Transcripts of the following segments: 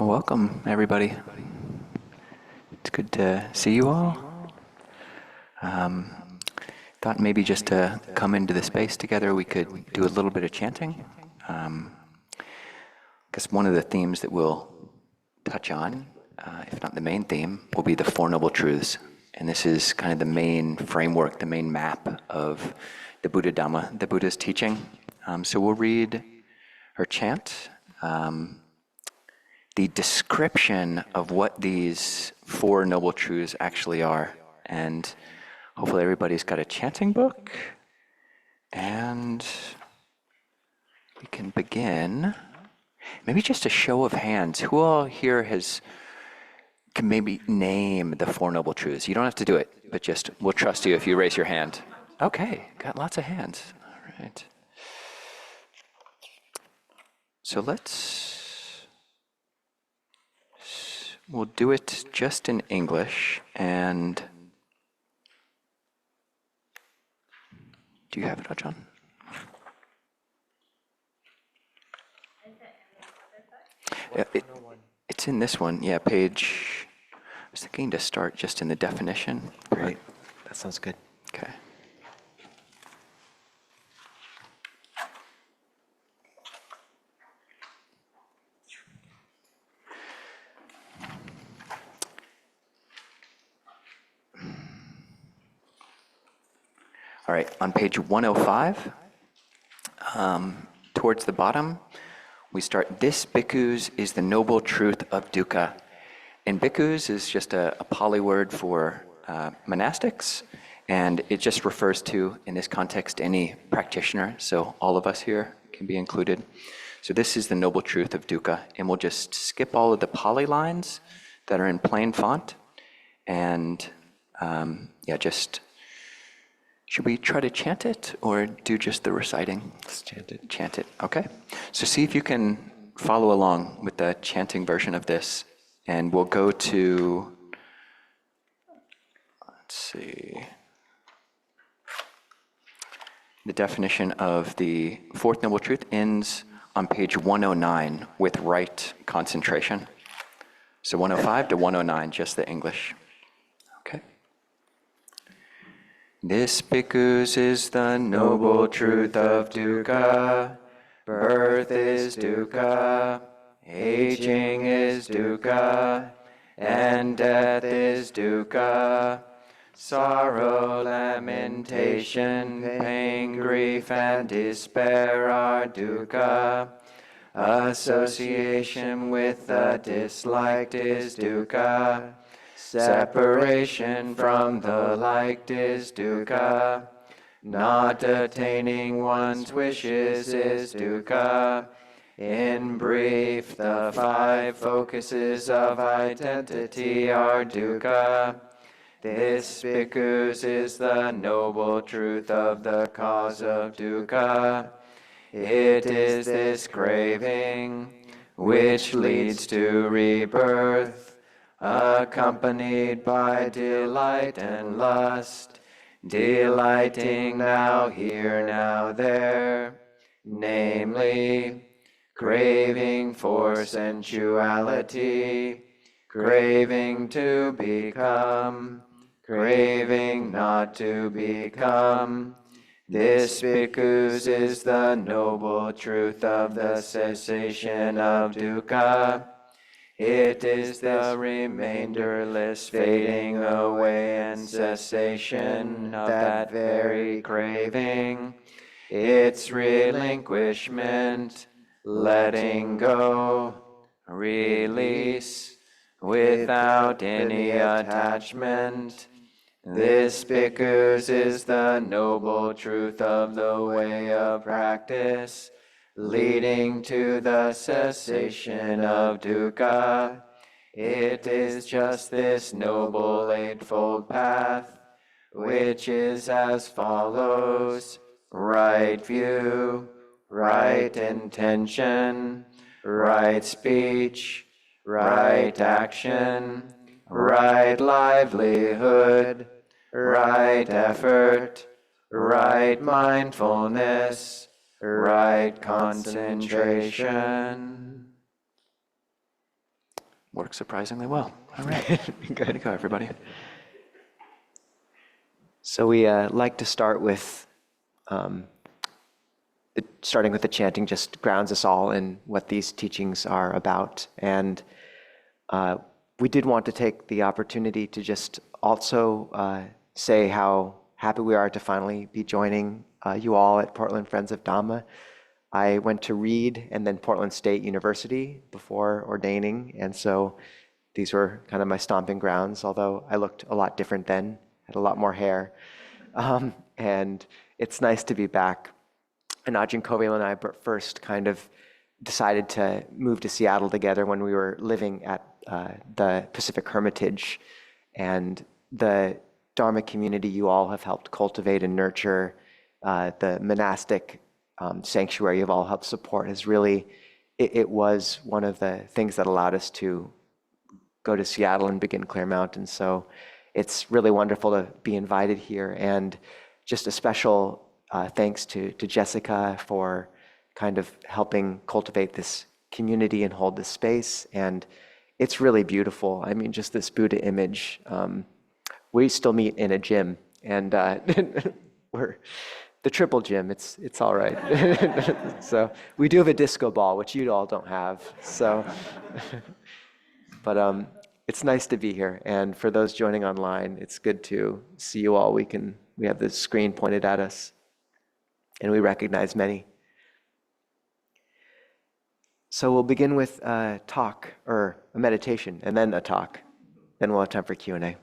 Well, welcome everybody. It's good to see you all. Thought maybe just to come into the space together, we could do a little bit of chanting. I guess one of the themes that we'll touch on, if not the main theme, will be the Four Noble Truths. And this is kind of the main framework, the main map of the Buddha Dhamma, the Buddha's teaching. So we'll read her chant. The description of what these Four Noble Truths actually are. And hopefully everybody's got a chanting book. And we can begin. Maybe just a show of hands. Who all here can maybe name the Four Noble Truths? You don't have to do it, but just we'll trust you if you raise your hand. Okay, got lots of hands. All right. So we'll do it just in English. And do you have it, Ajahn? Yeah, it's in this one. Yeah, page. I was thinking to start just in the definition. Great. That sounds good. Okay. All right, on page 105, towards the bottom, we start, this bhikkhus is the noble truth of dukkha. And bhikkhus is just a Pali word for monastics, and it just refers to, in this context, any practitioner. So all of us here can be included. So this is the noble truth of dukkha, and we'll just skip all of the Pali lines that are in plain font, and just... Should we try to chant it or do just the reciting? Let's chant it. Chant it, okay. So see if you can follow along with the chanting version of this. And we'll go to, let's see, the definition of the Fourth Noble Truth ends on page 109 with right concentration. So 105 to 109, just the English. Okay. This bhikkhus is the noble truth of dukkha. Birth is dukkha, aging is dukkha, and death is dukkha. Sorrow, lamentation, pain, grief, and despair are dukkha. Association with the disliked is dukkha. Separation from the liked is dukkha. Not attaining one's wishes is dukkha. In brief, the five focuses of identity are dukkha. This bhikkhus is the noble truth of the cause of dukkha. It is this craving which leads to rebirth, accompanied by delight and lust, delighting now here, now there, namely, craving for sensuality, craving to become, craving not to become. This bhikkhus is the noble truth of the cessation of dukkha. It is the remainderless fading away and cessation of that very craving, its relinquishment, letting go, release, without any attachment. This bhikkhus is the noble truth of the way of practice, leading to the cessation of dukkha. It is just this noble eightfold path, which is as follows: right view, right intention, right speech, right action, right livelihood, right effort, right mindfulness, right concentration. works surprisingly well. All right. Good to go, everybody. So we like to start with, starting with the chanting just grounds us all in what these teachings are about. And we did want to take the opportunity to just also say how happy we are to finally be joining you all at Portland Friends of Dhamma. I went to Reed and then Portland State University before ordaining, and so these were kind of my stomping grounds, although I looked a lot different then, had a lot more hair. And it's nice to be back. And Ajahn Kovilo and I first kind of decided to move to Seattle together when we were living at the Pacific Hermitage. And the Dharma community you all have helped cultivate and nurture, the monastic sanctuary you've all helped support is really, it was one of the things that allowed us to go to Seattle and begin Clear Mountain. So it's really wonderful to be invited here. And just a special thanks to Jessica for kind of helping cultivate this community and hold this space. And it's really beautiful. I mean, just this Buddha image. We still meet in a gym, and we're the triple gym. It's all right. So we do have a disco ball, which you all don't have. So, but it's nice to be here. And for those joining online, it's good to see you all. We have the screen pointed at us, and we recognize many. So we'll begin with a talk or a meditation, and then a talk. Then we'll have time for Q&A.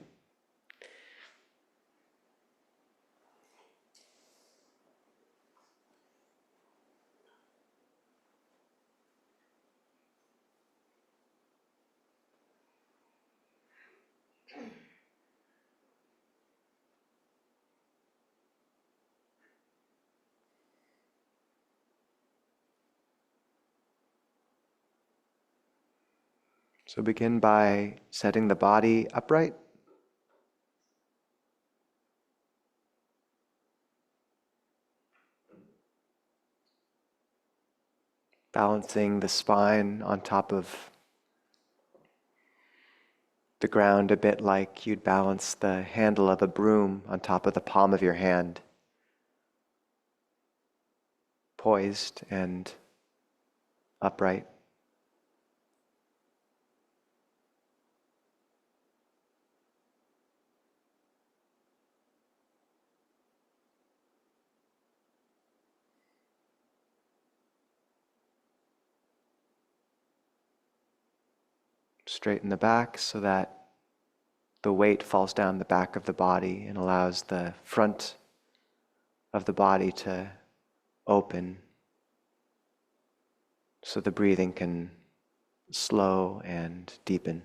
So begin by setting the body upright. Balancing the spine on top of the ground a bit like you'd balance the handle of a broom on top of the palm of your hand. Poised and upright. Straighten the back so that the weight falls down the back of the body and allows the front of the body to open so the breathing can slow and deepen.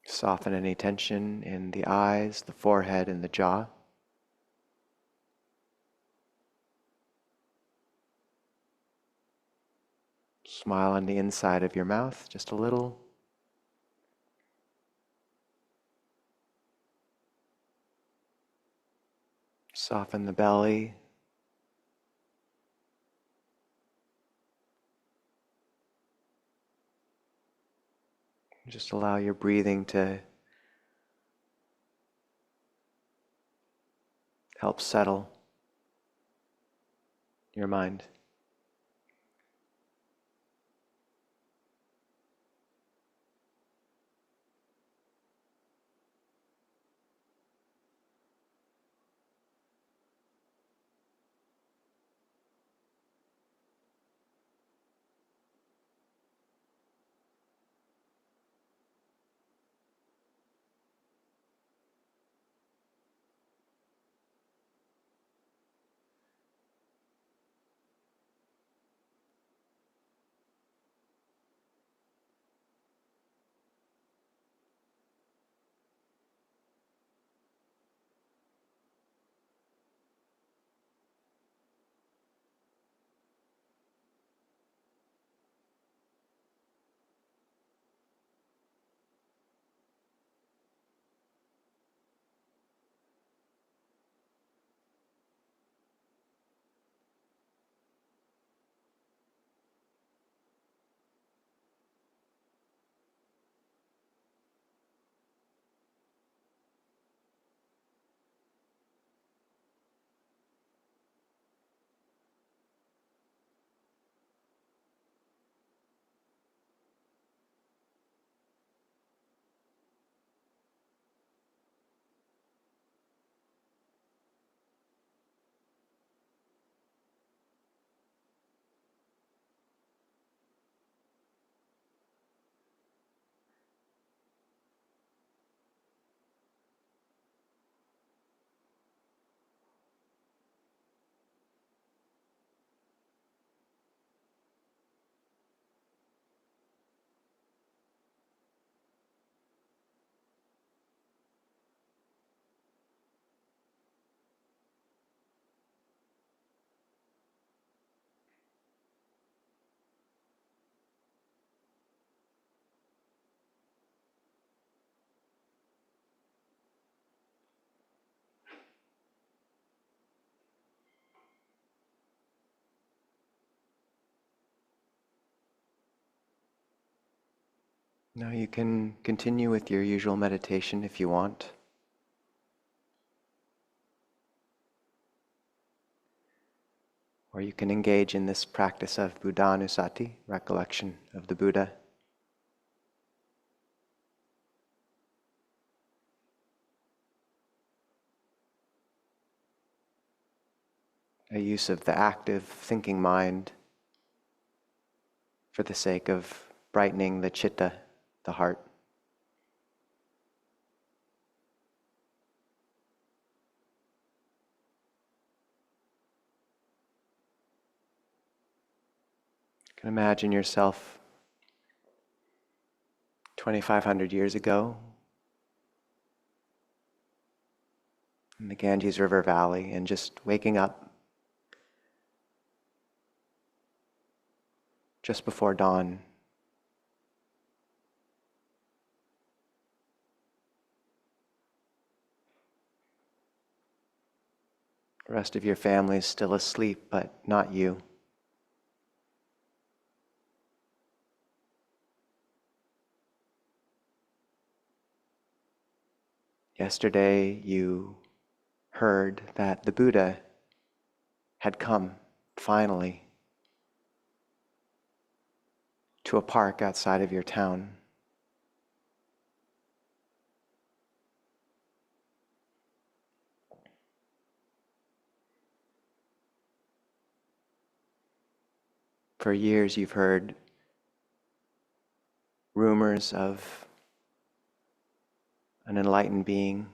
Soften any tension in the eyes, the forehead, and the jaw. Smile on the inside of your mouth, just a little. Soften the belly. Just allow your breathing to help settle your mind. Now you can continue with your usual meditation if you want. Or you can engage in this practice of Buddhanusati, recollection of the Buddha. A use of the active thinking mind for the sake of brightening the chitta, the heart. You can imagine yourself 2,500 years ago in the Ganges River Valley and just waking up just before dawn. The rest of your family is still asleep, but not you. Yesterday you heard that the Buddha had come, finally, to a park outside of your town. For years you've heard rumors of an enlightened being.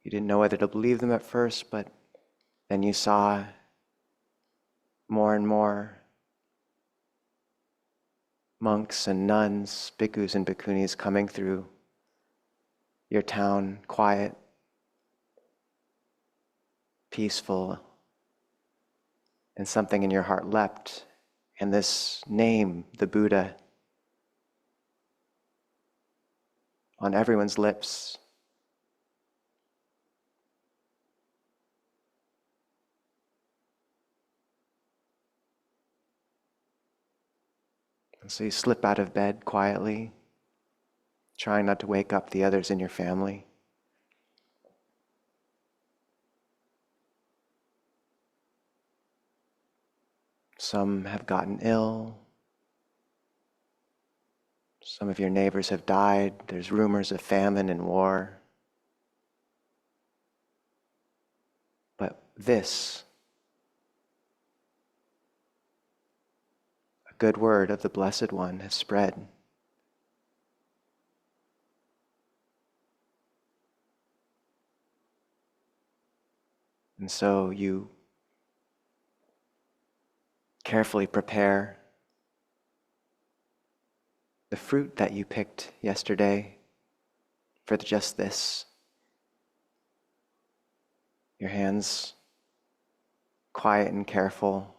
You didn't know whether to believe them at first, but then you saw more and more monks and nuns, bhikkhus and bhikkhunis coming through your town, quiet, peaceful, and something in your heart leapt, and this name, the Buddha, on everyone's lips. And so you slip out of bed quietly, trying not to wake up the others in your family. Some have gotten ill. Some of your neighbors have died. There's rumors of famine and war. But this, a good word of the Blessed One, has spread. And so you carefully prepare the fruit that you picked yesterday for just this. Your hands quiet and careful.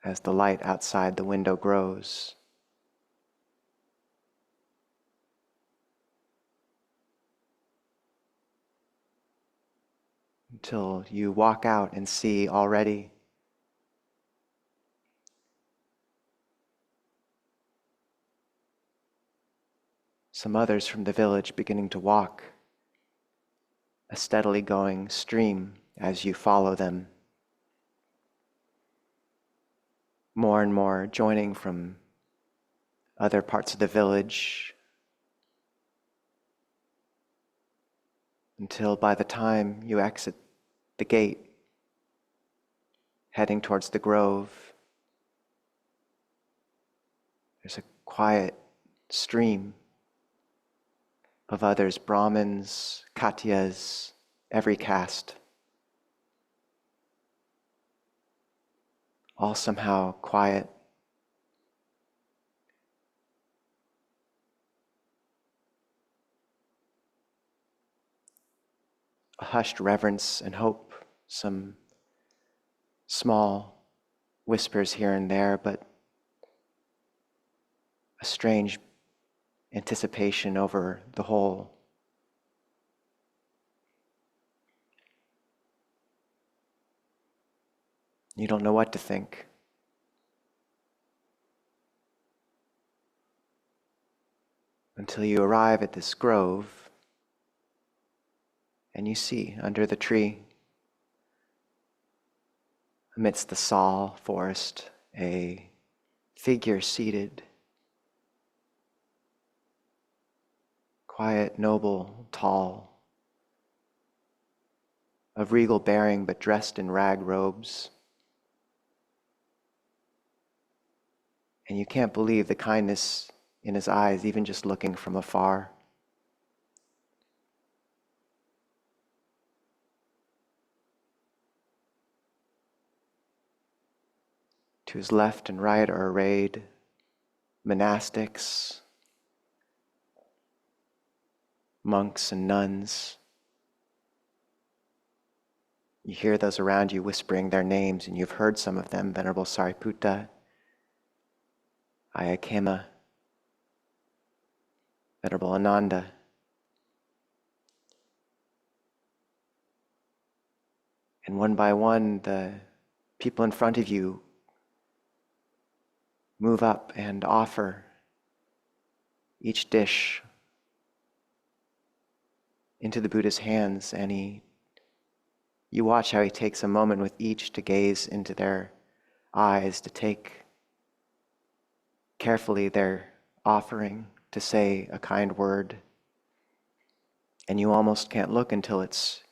As the light outside the window grows. Until you walk out and see already some others from the village beginning to walk, a steadily going stream as you follow them. More and more joining from other parts of the village, until by the time you exit the gate, heading towards the grove, there's a quiet stream of others, Brahmins, Katyas, every caste, all somehow quiet. A hushed reverence and hope, some small whispers here and there, but a strange anticipation over the whole. You don't know what to think. Until you arrive at this grove and you see under the tree, amidst the sal forest, a figure seated, quiet, noble, tall, of regal bearing but dressed in rag robes. And you can't believe the kindness in his eyes, even just looking from afar. To his left and right are arrayed monastics, monks and nuns. You hear those around you whispering their names, and you've heard some of them: Venerable Sariputta, Ayakema, Venerable Ananda. And one by one, the people in front of you move up and offer each dish into the Buddha's hands, and you watch how he takes a moment with each to gaze into their eyes, to take carefully their offering, to say a kind word. And you almost can't look until it's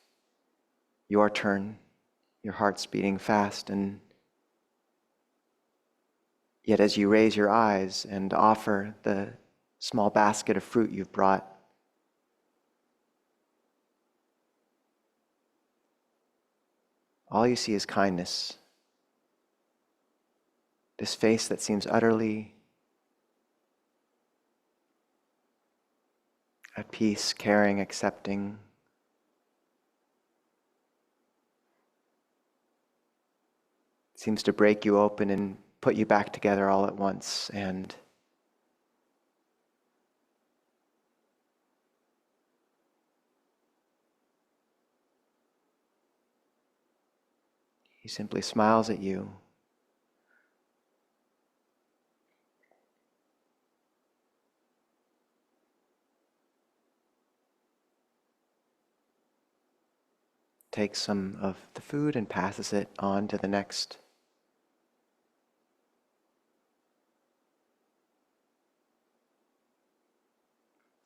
your turn. Your heart's beating fast, and yet as you raise your eyes and offer the small basket of fruit you've brought, all you see is kindness. This face that seems utterly at peace, caring, accepting. Seems to break you open and put you back together all at once. And he simply smiles at you. Takes some of the food and passes it on to the next.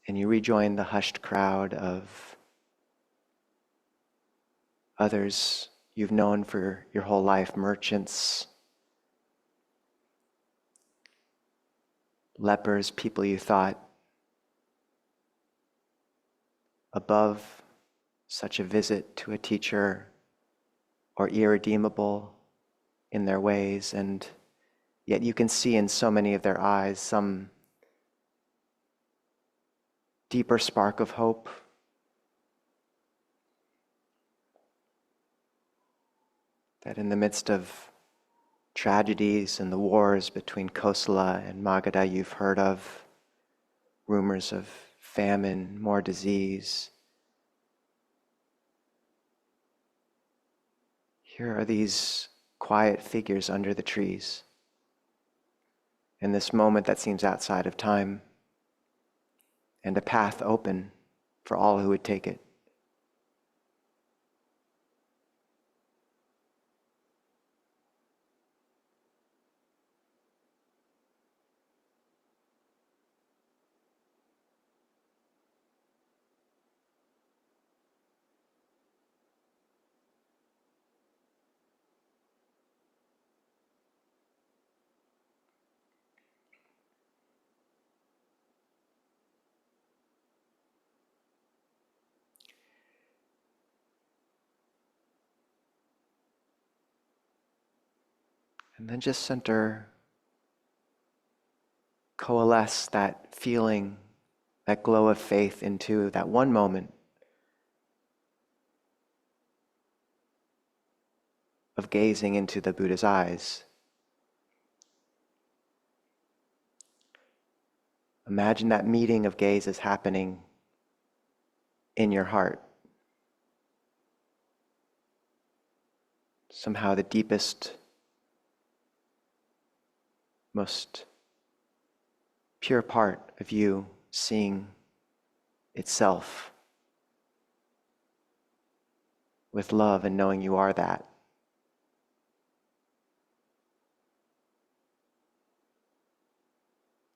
And you rejoin the hushed crowd of others you've known for your whole life: merchants, lepers, people you thought above such a visit to a teacher or irredeemable in their ways, and yet you can see in so many of their eyes some deeper spark of hope. That in the midst of tragedies and the wars between Kosala and Magadha you've heard of, rumors of famine, more disease, here are these quiet figures under the trees. In this moment that seems outside of time, and a path open for all who would take it. And then just coalesce that feeling, that glow of faith into that one moment of gazing into the Buddha's eyes. Imagine that meeting of gazes happening in your heart. Somehow the deepest most pure part of you seeing itself with love and knowing you are that.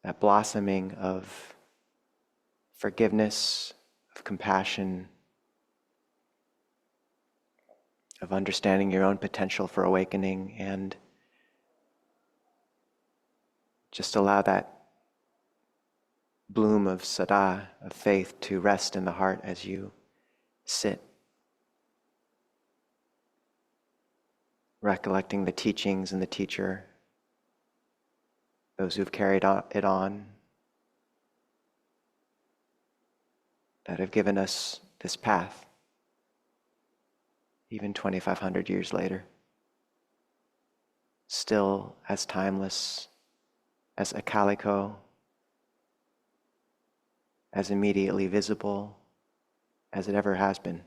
That blossoming of forgiveness, of compassion, of understanding your own potential for awakening, and just allow that bloom of saddha, of faith, to rest in the heart as you sit, recollecting the teachings and the teacher, those who've carried it on, that have given us this path, even 2,500 years later, still as timeless, as akaliko, as immediately visible as it ever has been.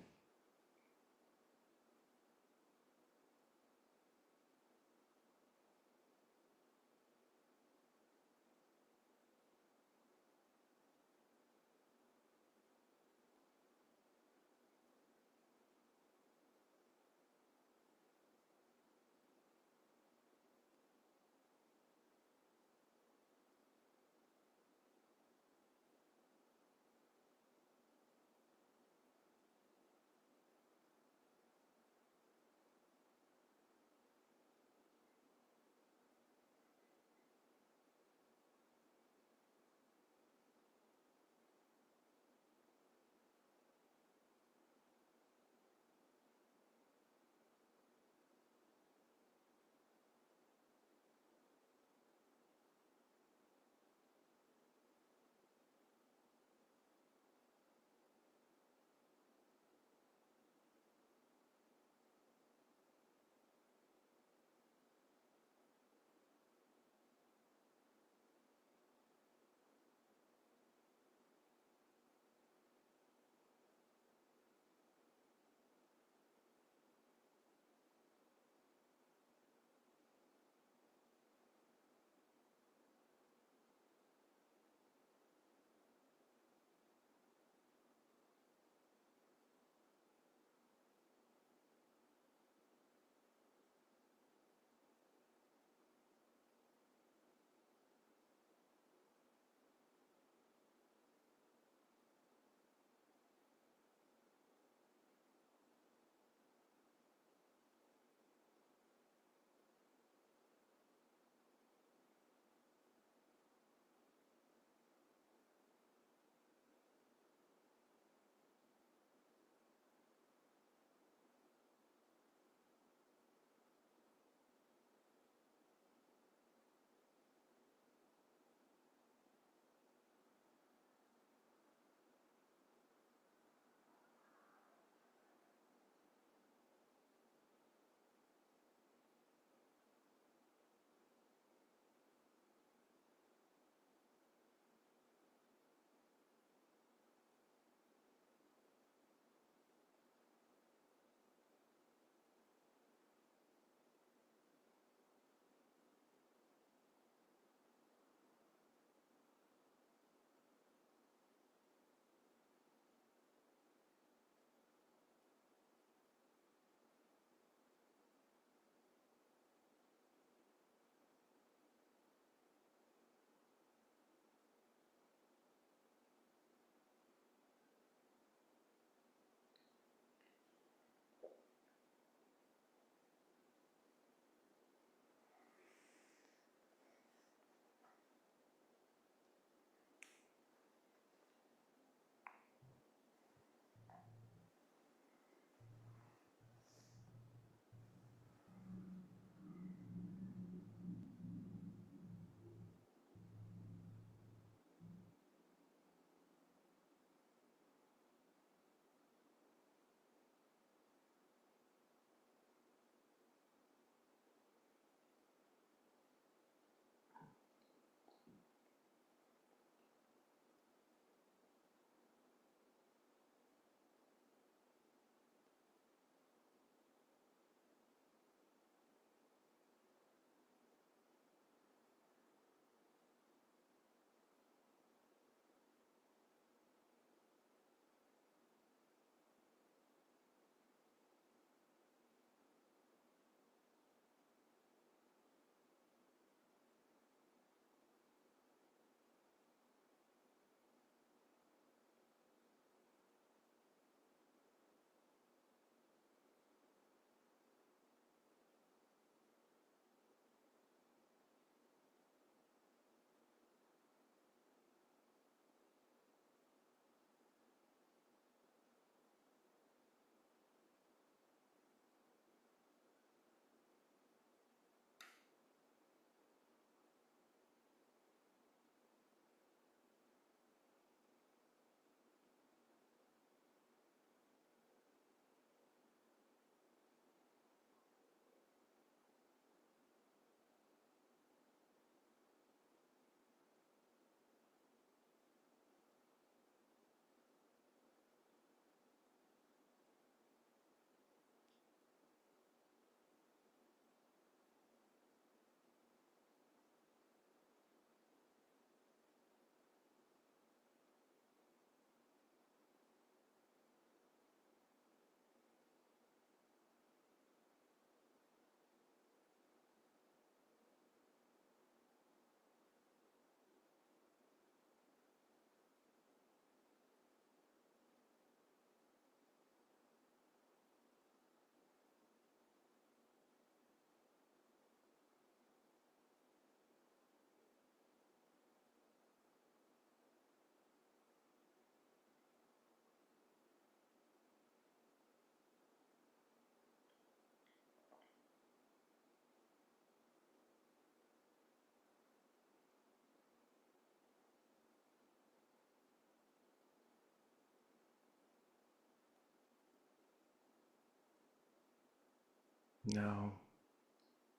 Now,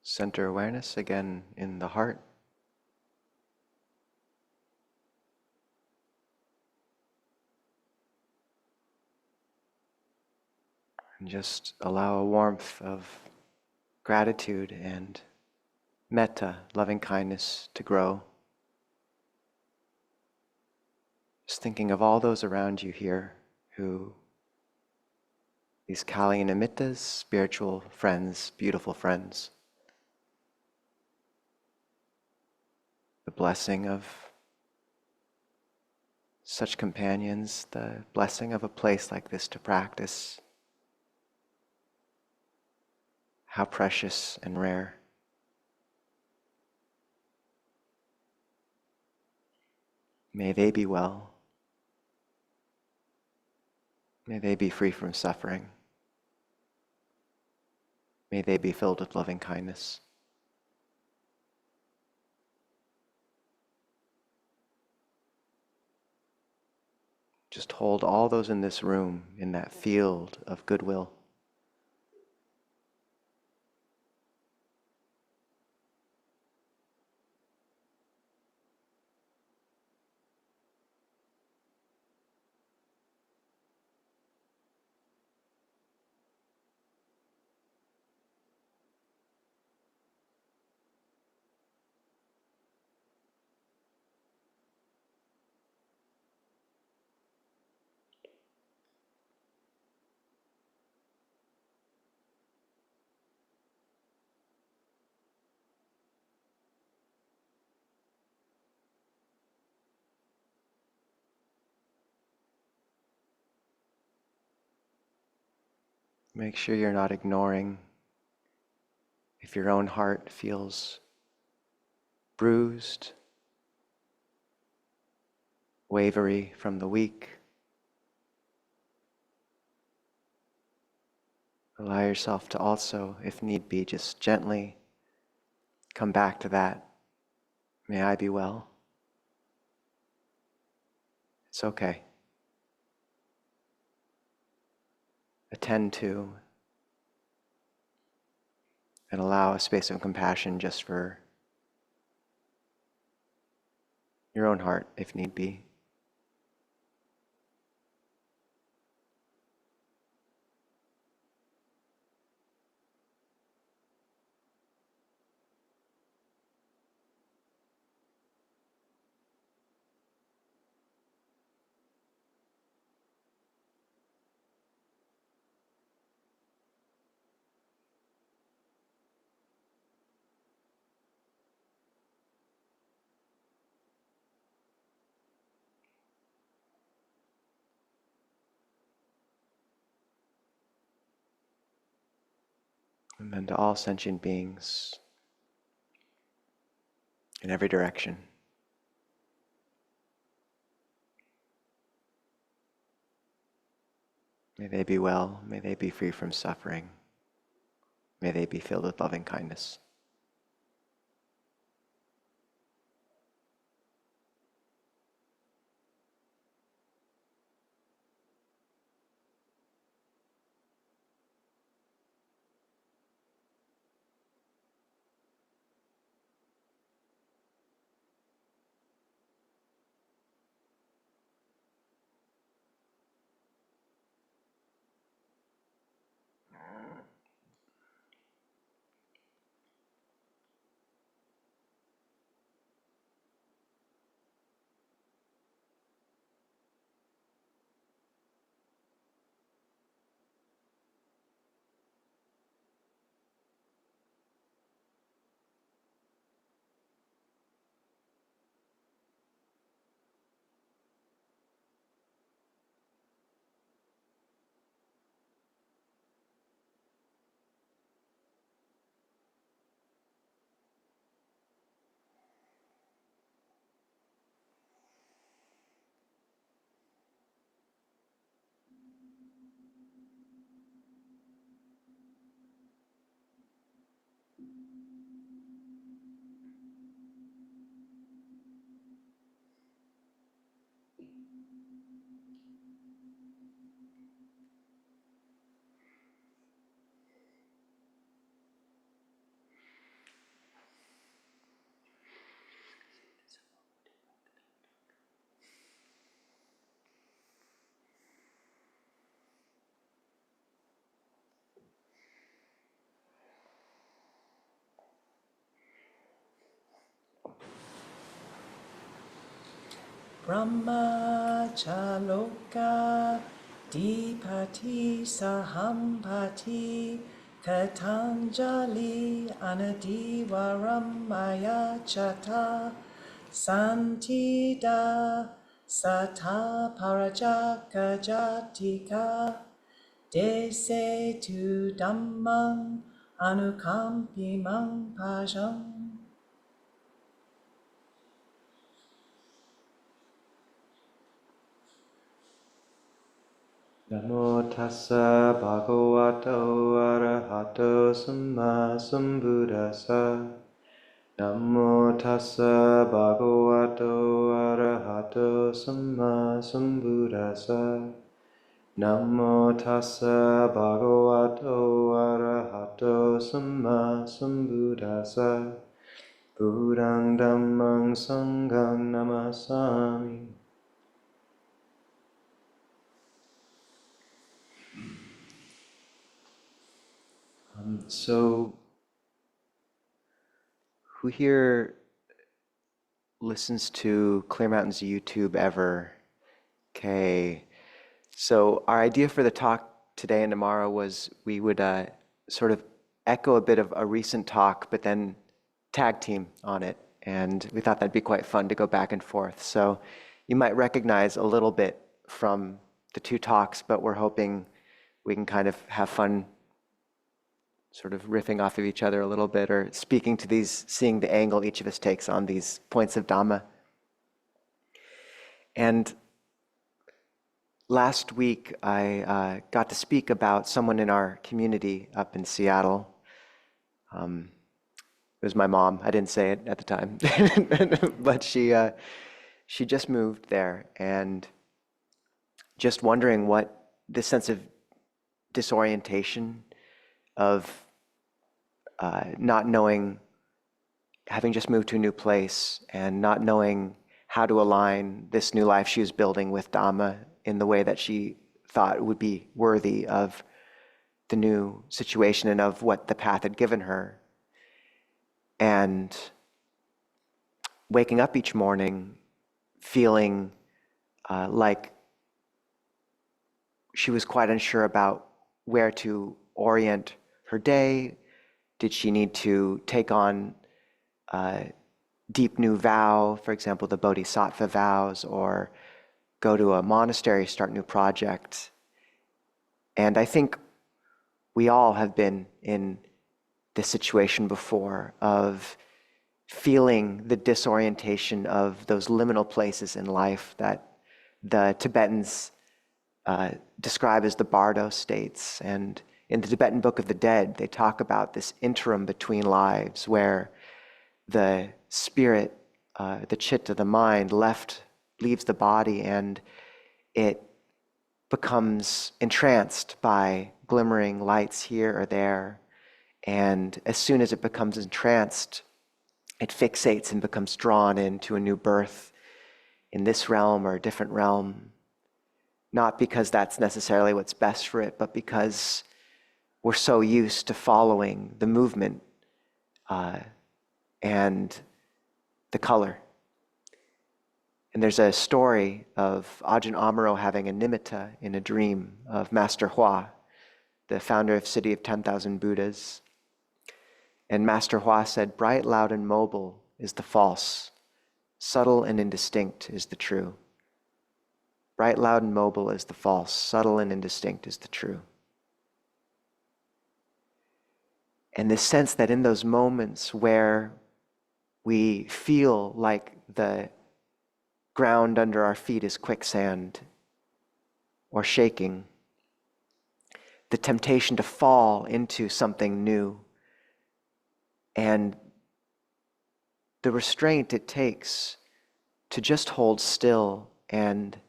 center awareness again in the heart. And just allow a warmth of gratitude and metta, loving kindness, to grow. Just thinking of all those around you here who, these Kali and Amittas, spiritual friends, beautiful friends. The blessing of such companions, the blessing of a place like this to practice. How precious and rare. May they be well. May they be free from suffering. May they be filled with loving kindness. Just hold all those in this room in that field of goodwill. Make sure you're not ignoring if your own heart feels bruised, wavery from the week. Allow yourself to also, if need be, just gently come back to that. May I be well. It's okay. Attend to and allow a space of compassion just for your own heart, if need be. And then to all sentient beings in every direction. May they be well, may they be free from suffering, may they be filled with loving kindness. Brahmachaloka Dipati Sahampati Katanjali Anadivaram Maya Chata Santida Sata Parajaka Jatika Dese tu Dhammang Anukampimang Pajam. Namo tassa bhagavato arahato samma sambuddhassa. Namo tassa bhagavato arahato samma sambuddhassa. Namo tassa bhagavato arahato samma sambuddhassa. Buddhang dhammang sanghang namasami. So, who here listens to Clear Mountain's YouTube ever? Okay. So our idea for the talk today and tomorrow was we would sort of echo a bit of a recent talk, but then tag team on it. And we thought that'd be quite fun to go back and forth. So you might recognize a little bit from the two talks, but we're hoping we can kind of have fun sort of riffing off of each other a little bit or speaking to these, seeing the angle each of us takes on these points of Dhamma. And last week, I got to speak about someone in our community up in Seattle. It was my mom. I didn't say it at the time, but she just moved there, and just wondering what this sense of disorientation, of not knowing, having just moved to a new place, and not knowing how to align this new life she was building with Dhamma in the way that she thought would be worthy of the new situation and of what the path had given her. And waking up each morning feeling like she was quite unsure about where to orient her day. Did she need to take on a deep new vow, for example, the Bodhisattva vows, or go to a monastery, start a new project? And I think we all have been in this situation before of feeling the disorientation of those liminal places in life that the Tibetans describe as the Bardo states. And in the Tibetan Book of the Dead, they talk about this interim between lives where the spirit, the chitta, the mind, leaves the body, and it becomes entranced by glimmering lights here or there. And as soon as it becomes entranced, it fixates and becomes drawn into a new birth in this realm or a different realm. Not because that's necessarily what's best for it, but because we're so used to following the movement and the color. And there's a story of Ajahn Amaro having a nimitta in a dream of Master Hua, the founder of City of 10,000 Buddhas. And Master Hua said, "Bright, loud, and mobile is the false. Subtle and indistinct is the true." Bright, loud, and mobile is the false. Subtle and indistinct is the true. And this sense that in those moments where we feel like the ground under our feet is quicksand or shaking, the temptation to fall into something new, and the restraint it takes to just hold still and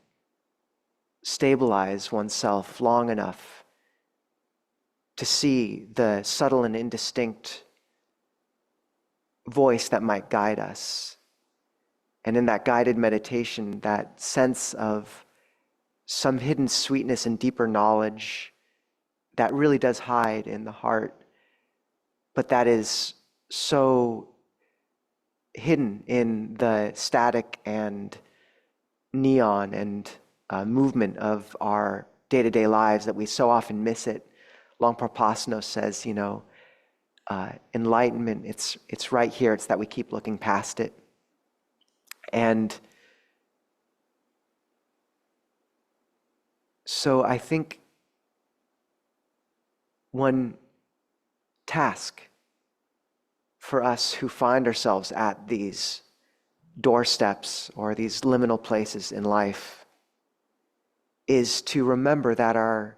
stabilize oneself long enough to see the subtle and indistinct voice that might guide us. And in that guided meditation, that sense of some hidden sweetness and deeper knowledge that really does hide in the heart, but that is so hidden in the static and neon and movement of our day-to-day lives that we so often miss it. Longpa Pasno says, enlightenment, it's right here. It's that we keep looking past it. And so I think one task for us who find ourselves at these doorsteps or these liminal places in life is to remember that our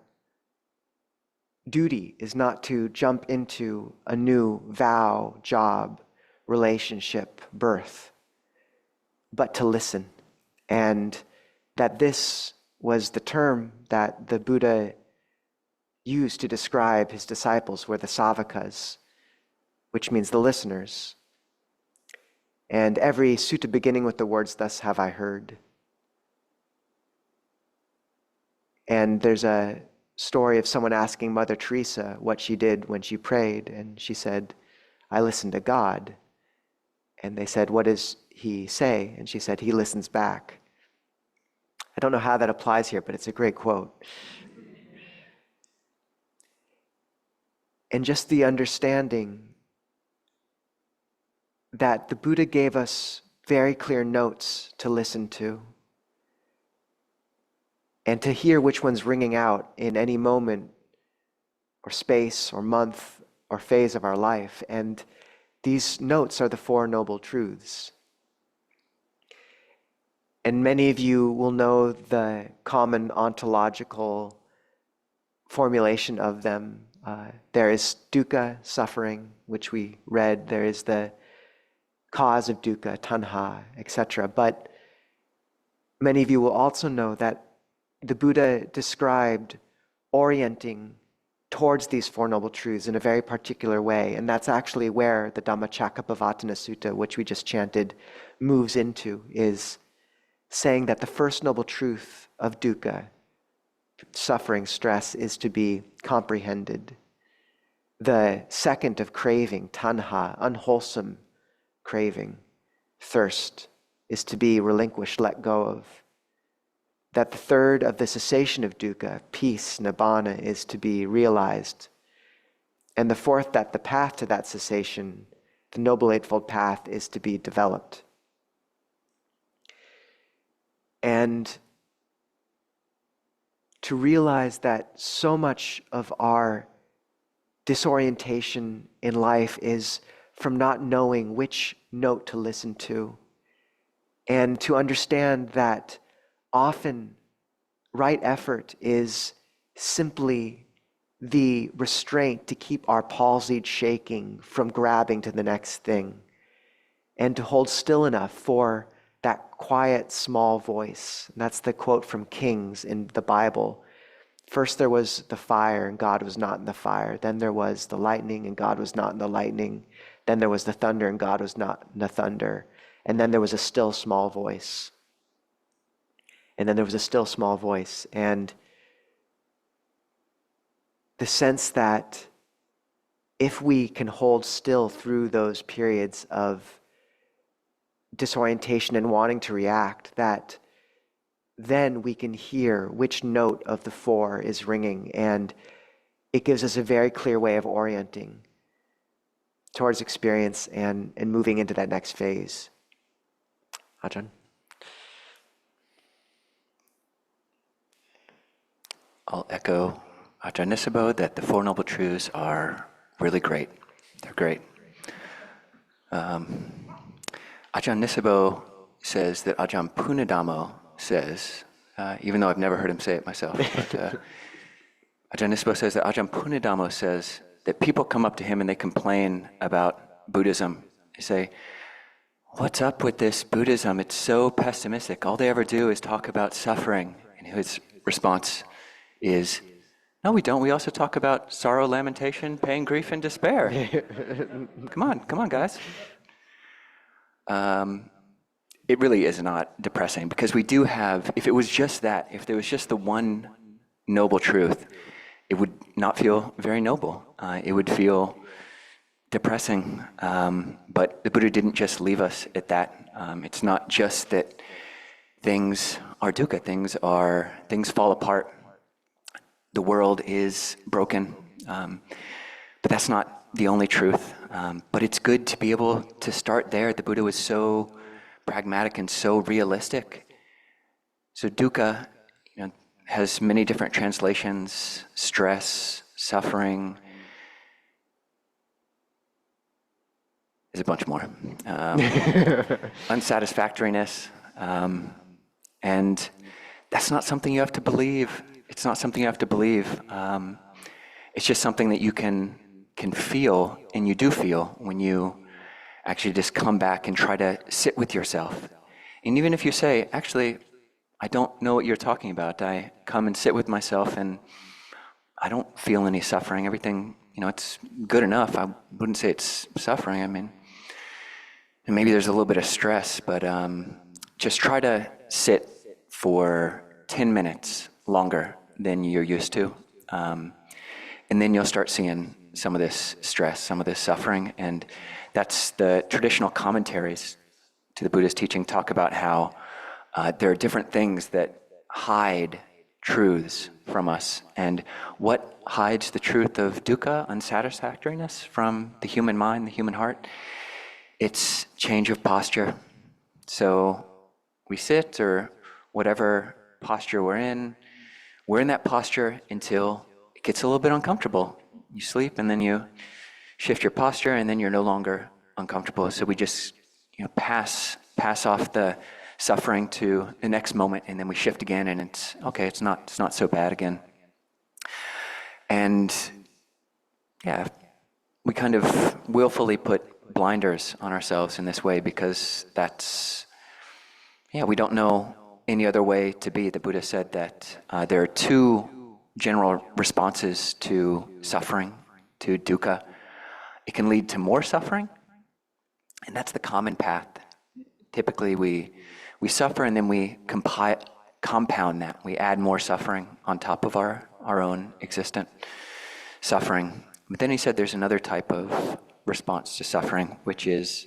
duty is not to jump into a new vow, job, relationship, birth, but to listen. And that this was the term that the Buddha used to describe his disciples were the savakas, which means the listeners. And every sutta beginning with the words, "Thus have I heard." And there's a story of someone asking Mother Teresa what she did when she prayed, and she said, "I listen to God." And they said, "What does he say?" And she said, "He listens back." I don't know how that applies here, but it's a great quote. And just the understanding that the Buddha gave us very clear notes to listen to and to hear which one's ringing out in any moment or space or month or phase of our life. And these notes are the Four Noble Truths. And many of you will know the common ontological formulation of them. There is dukkha, suffering, which we read. There is the cause of dukkha, tanha, etc. But many of you will also know that the Buddha described orienting towards these Four Noble Truths in a very particular way. And that's actually where the Dhammacakkappavattana Sutta, which we just chanted, moves into, is saying that the first noble truth of dukkha, suffering, stress, is to be comprehended. The second of craving, tanha, unwholesome craving, thirst, is to be relinquished, let go of. That the third of the cessation of dukkha, peace, nibbana, is to be realized. And the fourth, that the path to that cessation, the Noble Eightfold Path, is to be developed. And to realize that so much of our disorientation in life is from not knowing which note to listen to. And to understand that often right effort is simply the restraint to keep our palsied shaking from grabbing to the next thing, and to hold still enough for that quiet, small voice. And that's the quote from Kings in the Bible. First there was the fire, and God was not in the fire. Then there was the lightning, and God was not in the lightning. Then there was the thunder, and God was not in the thunder. And then there was a still small voice. And then there was a still small voice. And the sense that if we can hold still through those periods of disorientation and wanting to react, that then we can hear which note of the four is ringing, and it gives us a very clear way of orienting towards experience and moving into that next phase. Ajahn? I'll echo Ajahn Nisabho that the Four Noble Truths are really great. They're great. Ajahn Nisabho says that Ajahn Punadhammo says, even though I've never heard him say it myself, but Ajahn Nisabho says that Ajahn Punadhammo says that people come up to him and they complain about Buddhism. They say, "What's up with this Buddhism? It's so pessimistic. All they ever do is talk about suffering." And his response is, "No, we don't. We also talk about sorrow, lamentation, pain, grief, and despair. Come on, guys." It really is not depressing, because we do have, if it was just that, if there was just the one noble truth, it would not feel very noble. It would feel depressing. But the Buddha didn't just leave us at that. It's not just that things are dukkha. Things fall apart. The world is broken. But that's not the only truth. But it's good to be able to start there. The Buddha was so pragmatic and so realistic. So dukkha, has many different translations: stress, suffering. There's a bunch more. Unsatisfactoriness. And that's not something you have to believe. It's not something you have to believe. It's just something that you can feel, and you do feel when you actually just come back and try to sit with yourself. And even if you say, actually, I don't know what you're talking about. I come and sit with myself and I don't feel any suffering. Everything, it's good enough. I wouldn't say it's suffering. And maybe there's a little bit of stress, but just try to sit for 10 minutes longer than you're used to. And then you'll start seeing some of this stress, some of this suffering. And that's the traditional commentaries to the Buddha's teaching talk about how there are different things that hide truths from us. And what hides the truth of dukkha, unsatisfactoriness, from the human mind, the human heart? It's change of posture. So we sit, or whatever posture we're in that posture until it gets a little bit uncomfortable. You sleep, and then you shift your posture, and then you're no longer uncomfortable. So we just pass off the suffering to the next moment, and then we shift again, and it's okay. It's not so bad again. And we kind of willfully put blinders on ourselves in this way because we don't know any other way to be. The Buddha said that there are two general responses to suffering, to dukkha. It can lead to more suffering, and that's the common path. Typically, we suffer, and then we compound that. We add more suffering on top of our own existent suffering. But then he said there's another type of response to suffering, which is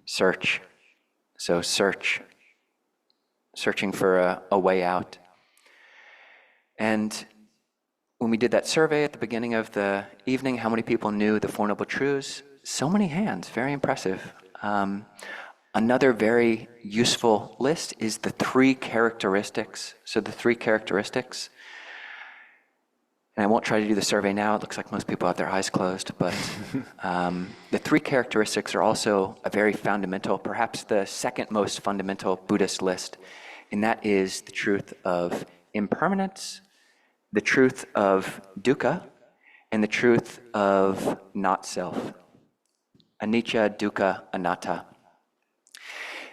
search. So searching for a way out. And when we did that survey at the beginning of the evening, how many people knew the Four Noble Truths? So many hands, very impressive. Another very useful list is the three characteristics. So the three characteristics, and I won't try to do the survey now. It looks like most people have their eyes closed, but the three characteristics are also a very fundamental, perhaps the second most fundamental Buddhist list, and that is the truth of impermanence, the truth of dukkha, and the truth of not self. Anicca, dukkha, anatta.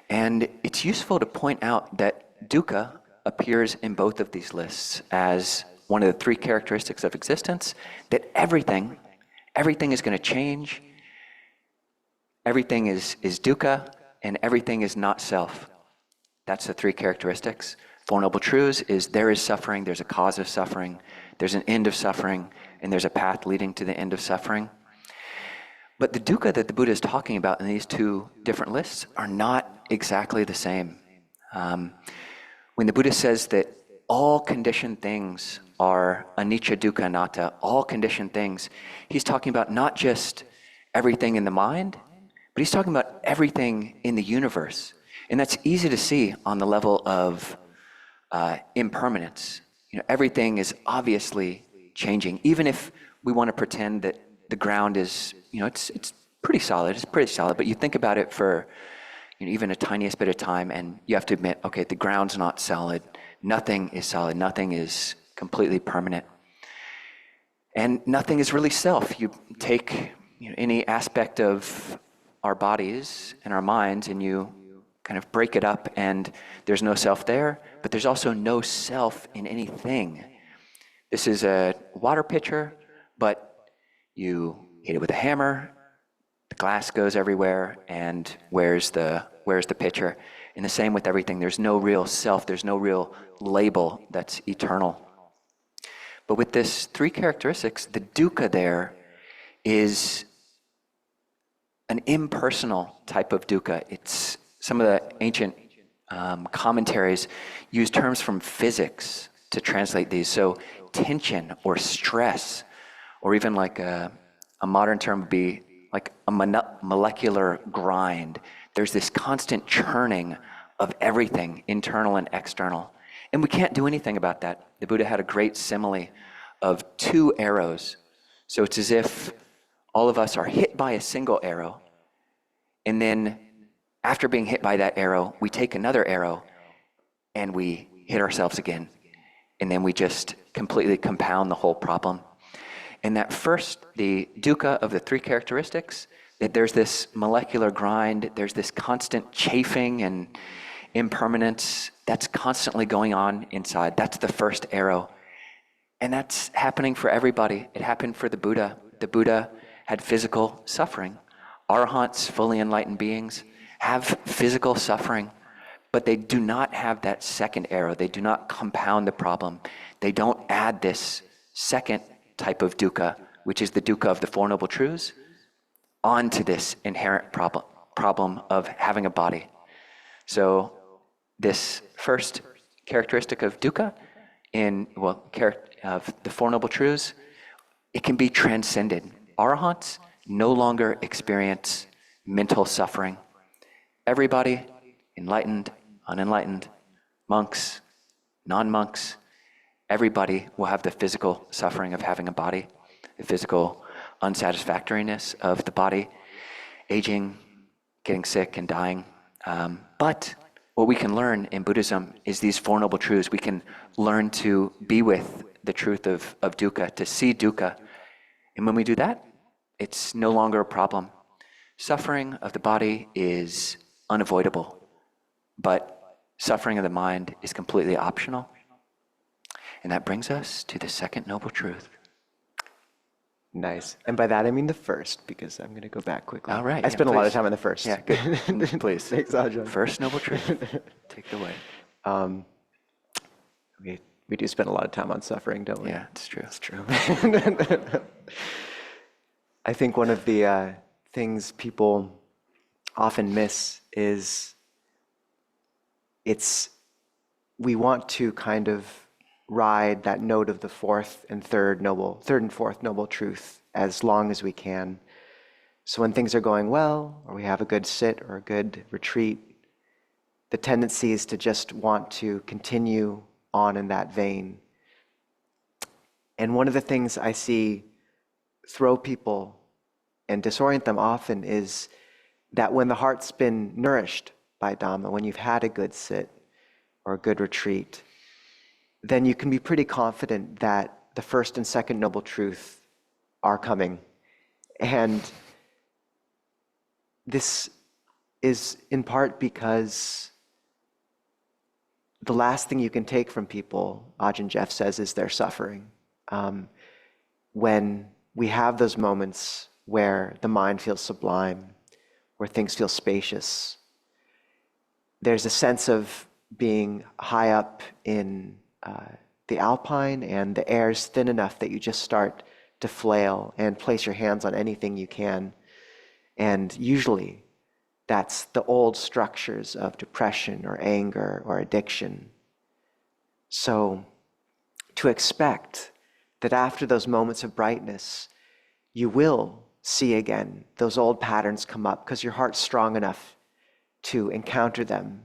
And it's useful to point out that dukkha appears in both of these lists as one of the three characteristics of existence, that everything is going to change, everything is dukkha, and everything is not self. That's the three characteristics. Four Noble Truths is there is suffering, there's a cause of suffering, there's an end of suffering, and there's a path leading to the end of suffering. But the dukkha that the Buddha is talking about in these two different lists are not exactly the same. When the Buddha says that all conditioned things are anicca, dukkha, anatta, all conditioned things, he's talking about not just everything in the mind, but he's talking about everything in the universe. And that's easy to see on the level of impermanence. Everything is obviously changing. Even if we want to pretend that the ground is, it's pretty solid. It's pretty solid. But you think about it for even a tiniest bit of time, and you have to admit, okay, the ground's not solid. Nothing is solid. Nothing is completely permanent. And nothing is really self. You take any aspect of our bodies and our minds, and you kind of break it up, and there's no self there, but there's also no self in anything. This is a water pitcher, but you hit it with a hammer, the glass goes everywhere, and where's the pitcher? And the same with everything. There's no real self, there's no real label that's eternal. But with this three characteristics, the dukkha there is an impersonal type of dukkha. It's some of the ancient commentaries use terms from physics to translate these. So tension or stress, or even like a modern term would be like a molecular grind. There's this constant churning of everything, internal and external. And we can't do anything about that. The Buddha had a great simile of two arrows. So it's as if all of us are hit by a single arrow, and then after being hit by that arrow, we take another arrow and we hit ourselves again. And then we just completely compound the whole problem. And that first, the dukkha of the three characteristics, that there's this molecular grind, there's this constant chafing and impermanence that's constantly going on inside. That's the first arrow. And that's happening for everybody. It happened for the Buddha. The Buddha had physical suffering. Arahants, fully enlightened beings, have physical suffering, but they do not have that second arrow. They do not compound the problem. They don't add this second type of dukkha, which is the dukkha of the Four Noble Truths, onto this inherent problem of having a body. So this first characteristic of dukkha of the Four Noble Truths, it can be transcended. Arahants no longer experience mental suffering. Everybody, enlightened, unenlightened, monks, non-monks, everybody will have the physical suffering of having a body, the physical unsatisfactoriness of the body, aging, getting sick, and dying. But what we can learn in Buddhism is these Four Noble Truths. We can learn to be with the truth of dukkha, to see dukkha. And when we do that, it's no longer a problem. Suffering of the body is unavoidable, but suffering of the mind is completely optional. And that brings us to the second noble truth. Nice. And by that, I mean the first, because I'm going to go back quickly. All right. I spent a lot of time on the first. Yeah, good. Please. Thanks, Ajahn. First noble truth. Take it away. We do spend a lot of time on suffering, don't we? Yeah, it's true. It's true. I think one of the things people often miss is we want to kind of ride that note of the third and fourth noble truth as long as we can. So when things are going well, or we have a good sit or a good retreat, the tendency is to just want to continue on in that vein. And one of the things I see throw people and disorient them often is that when the heart's been nourished by Dhamma, when you've had a good sit or a good retreat, then you can be pretty confident that the first and second noble truth are coming. And this is in part because the last thing you can take from people, Ajahn Jeff says, is their suffering. When we have those moments where the mind feels sublime, where things feel spacious, there's a sense of being high up in the alpine, and the air's thin enough that you just start to flail and place your hands on anything you can. And usually that's the old structures of depression or anger or addiction. So to expect that after those moments of brightness, you will see again those old patterns come up because your heart's strong enough to encounter them.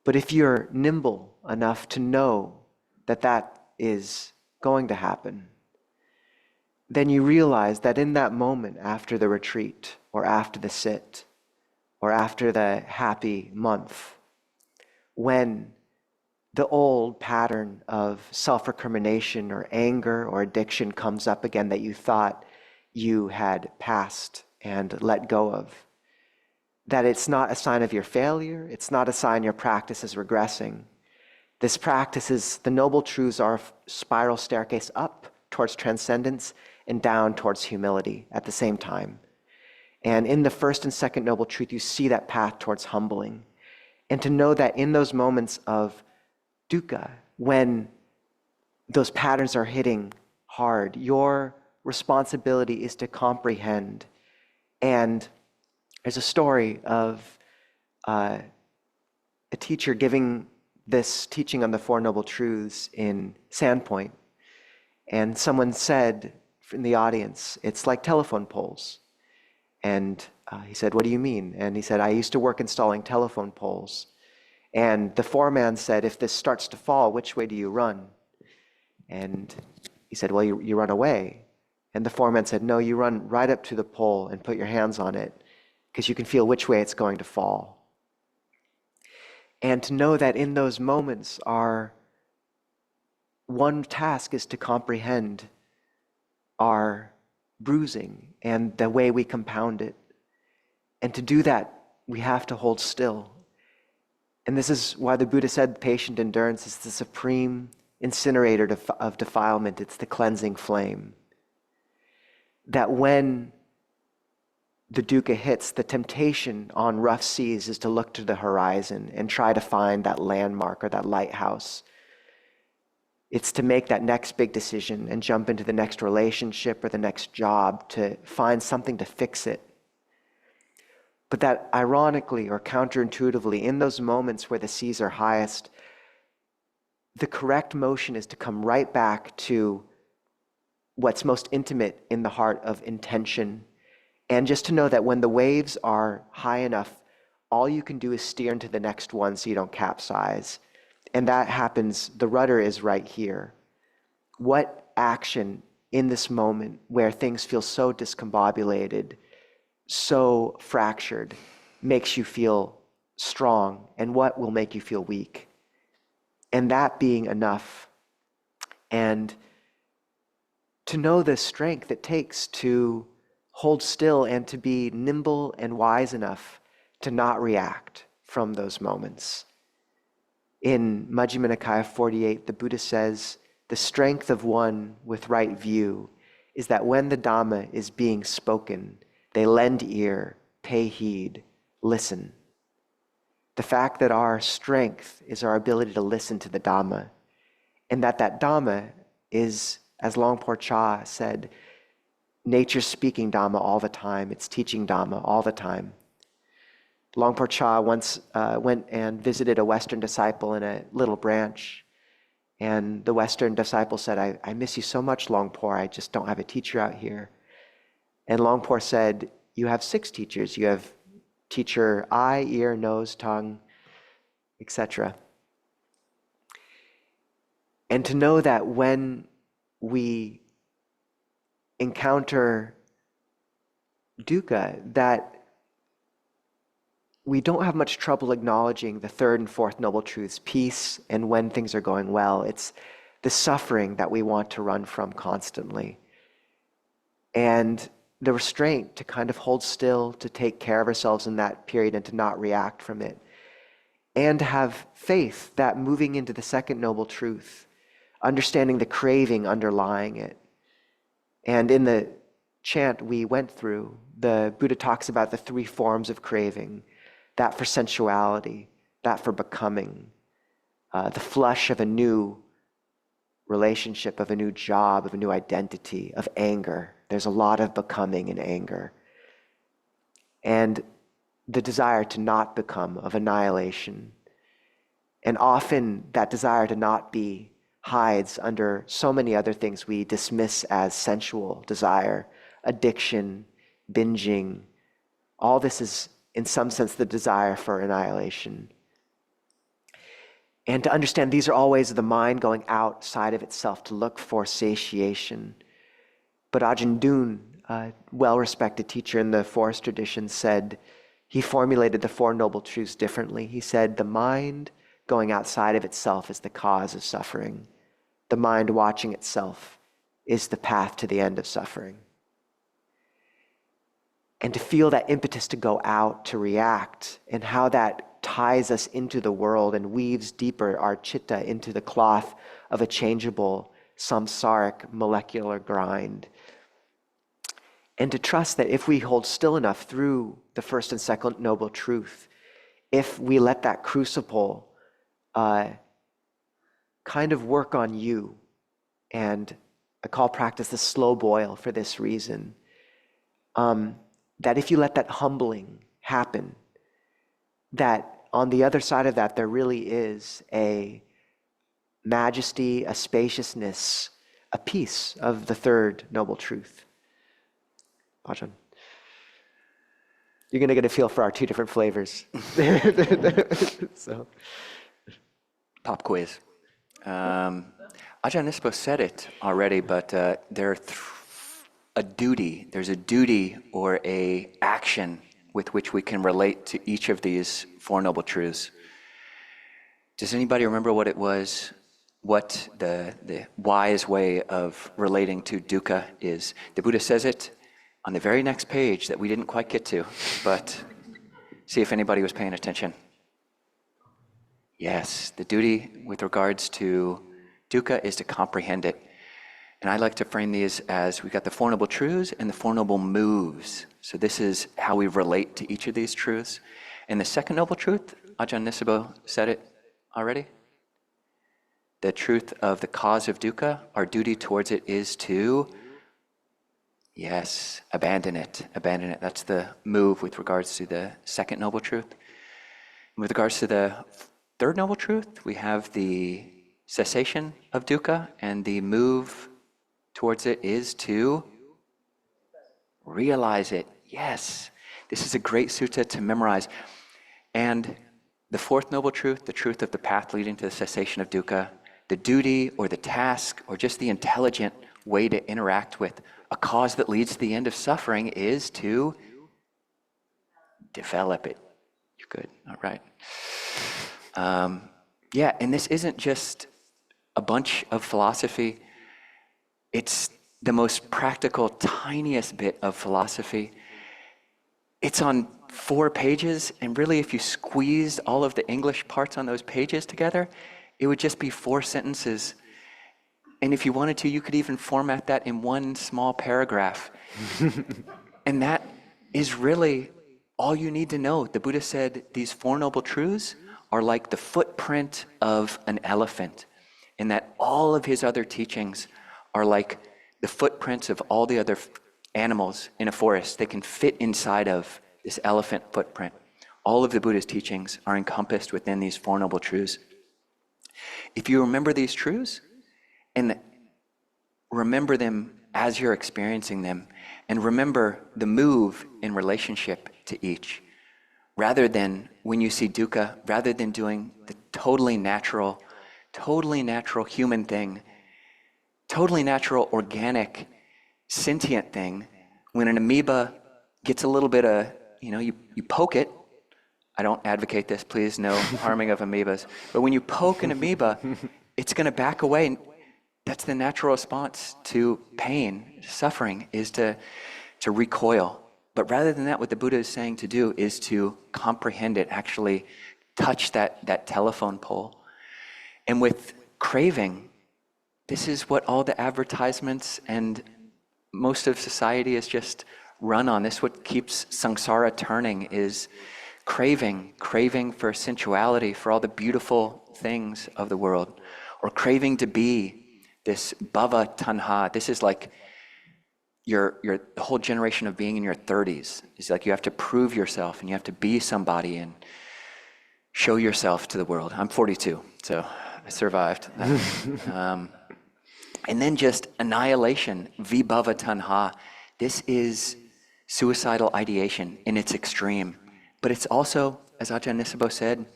But if you're nimble enough to know that that is going to happen, then you realize that in that moment after the retreat or after the sit or after the happy month, when the old pattern of self-recrimination or anger or addiction comes up again that you thought you had passed and let go of, that it's not a sign of your failure, it's not a sign your practice is regressing. This practice is, the noble truths are a spiral staircase up towards transcendence and down towards humility at the same time. And in the first and second noble truth, you see that path towards humbling. And to know that in those moments of dukkha, when those patterns are hitting hard, your responsibility is to comprehend. And there's a story of a teacher giving this teaching on the Four Noble Truths in Sandpoint, and someone said in the audience, "It's like telephone poles." And he said, "What do you mean?" And he said, "I used to work installing telephone poles." And the foreman said, "If this starts to fall, which way do you run?" And he said, "Well, you run away." And the foreman said, "No, you run right up to the pole and put your hands on it, because you can feel which way it's going to fall." And to know that in those moments, our one task is to comprehend our bruising and the way we compound it. And to do that, we have to hold still. And this is why the Buddha said patient endurance is the supreme incinerator of defilement. It's the cleansing flame. That when the dukkha hits, the temptation on rough seas is to look to the horizon and try to find that landmark or that lighthouse. It's to make that next big decision and jump into the next relationship or the next job to find something to fix it. But that ironically or counterintuitively, in those moments where the seas are highest, the correct motion is to come right back to what's most intimate in the heart of intention. And just to know that when the waves are high enough, all you can do is steer into the next one so you don't capsize. And that happens, the rudder is right here. What action in this moment where things feel so discombobulated, so fractured, makes you feel strong, and what will make you feel weak? And that being enough. And to know the strength it takes to hold still and to be nimble and wise enough to not react from those moments. In Majjhima Nikaya 48, the Buddha says, the strength of one with right view is that when the Dhamma is being spoken, they lend ear, pay heed, listen. The fact that our strength is our ability to listen to the Dhamma, and that Dhamma is, as Longpo Cha said, nature's speaking Dhamma all the time. It's teaching Dhamma all the time. Longpo Cha once went and visited a Western disciple in a little branch. And the Western disciple said, I miss you so much, Longpo. I just don't have a teacher out here. And Longpo said, you have 6 teachers. You have teacher eye, ear, nose, tongue, etc. And to know that when we encounter dukkha, that we don't have much trouble acknowledging the 3rd and 4th Noble Truths, peace, and when things are going well. It's the suffering that we want to run from constantly. And the restraint to kind of hold still, to take care of ourselves in that period and to not react from it. And to have faith that moving into the 2nd Noble Truth, understanding the craving underlying it. And in the chant we went through, the Buddha talks about the 3 forms of craving. That for sensuality, that for becoming, the flush of a new relationship, of a new job, of a new identity, of anger. There's a lot of becoming in anger. And the desire to not become, of annihilation. And often that desire to not be hides under so many other things we dismiss as sensual desire, addiction, binging. All this is, in some sense, the desire for annihilation. And to understand these are always the mind going outside of itself to look for satiation. But Ajahn Dun, a well-respected teacher in the forest tradition, said, he formulated the 4 Noble Truths differently. He said, the mind going outside of itself is the cause of suffering. The mind watching itself is the path to the end of suffering. And to feel that impetus to go out, to react, and how that ties us into the world and weaves deeper our citta into the cloth of a changeable, samsaric molecular grind. And to trust that if we hold still enough through the 1st and 2nd Noble Truth, if we let that crucible kind of work on you, and I call practice the slow boil for this reason, that if you let that humbling happen, that on the other side of that, there really is a majesty, a spaciousness, a piece of the third noble truth. Ajahn. You're going to get a feel for our two different flavors. So. Pop quiz. Ajahn Nisabho said it already, but there's a duty or a action with which we can relate to each of these Four Noble Truths. Does anybody remember what it was? What the wise way of relating to dukkha is? The Buddha says it on the very next page that we didn't quite get to, but see if anybody was paying attention. Yes, the duty with regards to dukkha is to comprehend it. And I like to frame these as we've got the Four Noble Truths and the Four Noble Moves. So this is how we relate to each of these truths. And the second Noble Truth, Ajahn Nisabho said it already. The truth of the cause of dukkha, our duty towards it is to, yes, abandon it. Abandon it. That's the move with regards to the second Noble Truth. And with regards to the third Noble Truth, we have the cessation of dukkha, and the move towards it is to realize it. Yes, this is a great sutta to memorize. And the fourth Noble Truth, the truth of the path leading to the cessation of dukkha, the duty or the task or just the intelligent way to interact with a cause that leads to the end of suffering is to develop it. You're good. All right. And this isn't just a bunch of philosophy. It's the most practical, tiniest bit of philosophy. It's on 4 pages, and really if you squeezed all of the English parts on those pages together, it would just be 4 sentences. And if you wanted to, you could even format that in 1 small paragraph. And that is really all you need to know. The Buddha said these Four Noble Truths are like the footprint of an elephant, and that all of his other teachings are like the footprints of all the other animals in a forest. They can fit inside of this elephant footprint. All of the Buddha's teachings are encompassed within these Four Noble Truths. If you remember these truths and remember them as you're experiencing them, and remember the move in relationship to each, rather than when you see dukkha, rather than doing the totally natural human thing, totally natural, organic, sentient thing, when an amoeba gets a little bit of, you poke it. I don't advocate this, please, no harming of amoebas. But when you poke an amoeba, it's going to back away. And that's the natural response to pain, suffering, is to recoil. But rather than that, what the Buddha is saying to do is to comprehend it, actually touch that telephone pole. And with craving, this is what all the advertisements and most of society is just run on. This is what keeps samsara turning, is craving for sensuality, for all the beautiful things of the world, or craving to be this bhava tanha. This is like the whole generation of being in your 30s. It's like you have to prove yourself and you have to be somebody and show yourself to the world. I'm 42, so I survived. And then just annihilation, vibhava tanha. This is suicidal ideation in its extreme. But it's also, as Ajahn Nisabho said,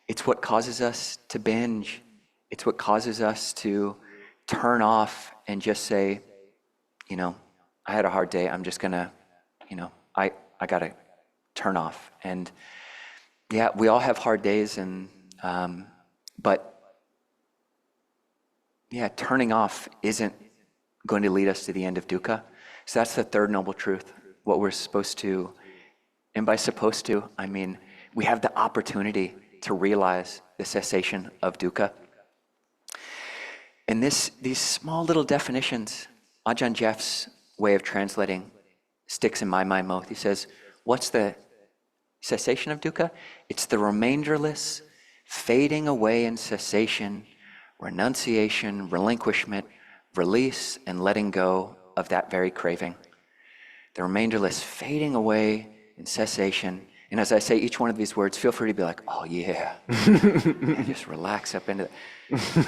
it's what causes us to binge. It's what causes us to turn off and just say, I had a hard day. I'm just gonna, I gotta turn off. And yeah, we all have hard days, and but yeah, turning off isn't going to lead us to the end of dukkha. So that's the third noble truth. What we're supposed to, and by supposed to, I mean we have the opportunity to realize the cessation of dukkha. And these small little definitions, Ajahn Jeff's way of translating sticks in my mind most. He says, what's the cessation of dukkha? It's the remainderless fading away in cessation, renunciation, relinquishment, release, and letting go of that very craving. The remainderless fading away in cessation And as I say each one of these words, feel free to be like, oh yeah, and just relax up into it.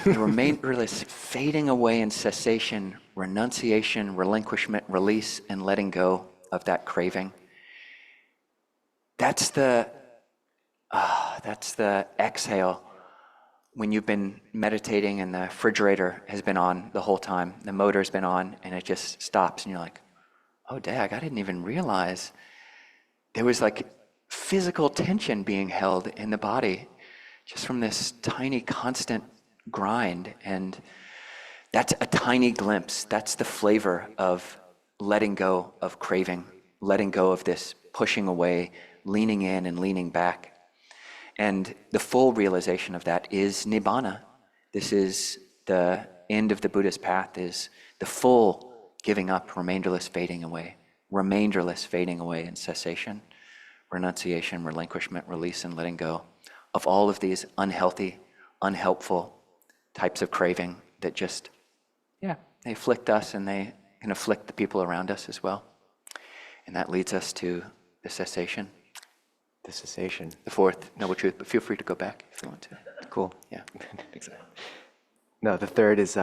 The remainderless fading away in cessation, renunciation, relinquishment, release, and letting go of that craving. That's the exhale when you've been meditating and the refrigerator has been on the whole time, the motor's been on, and it just stops, and you're like, oh, dag, I didn't even realize there was like physical tension being held in the body just from this tiny constant grind. And that's a tiny glimpse. That's the flavor of letting go of craving, letting go of this pushing away, leaning in and leaning back. And the full realization of that is Nibbana. This is the end of the Buddhist path, is the full giving up, remainderless fading away in cessation, renunciation, relinquishment, release, and letting go of all of these unhealthy, unhelpful types of craving that just, they afflict us and they can afflict the people around us as well. And that leads us to the cessation. The cessation. The fourth noble truth, but feel free to go back if you want to. Cool. Yeah, exactly. No, the third is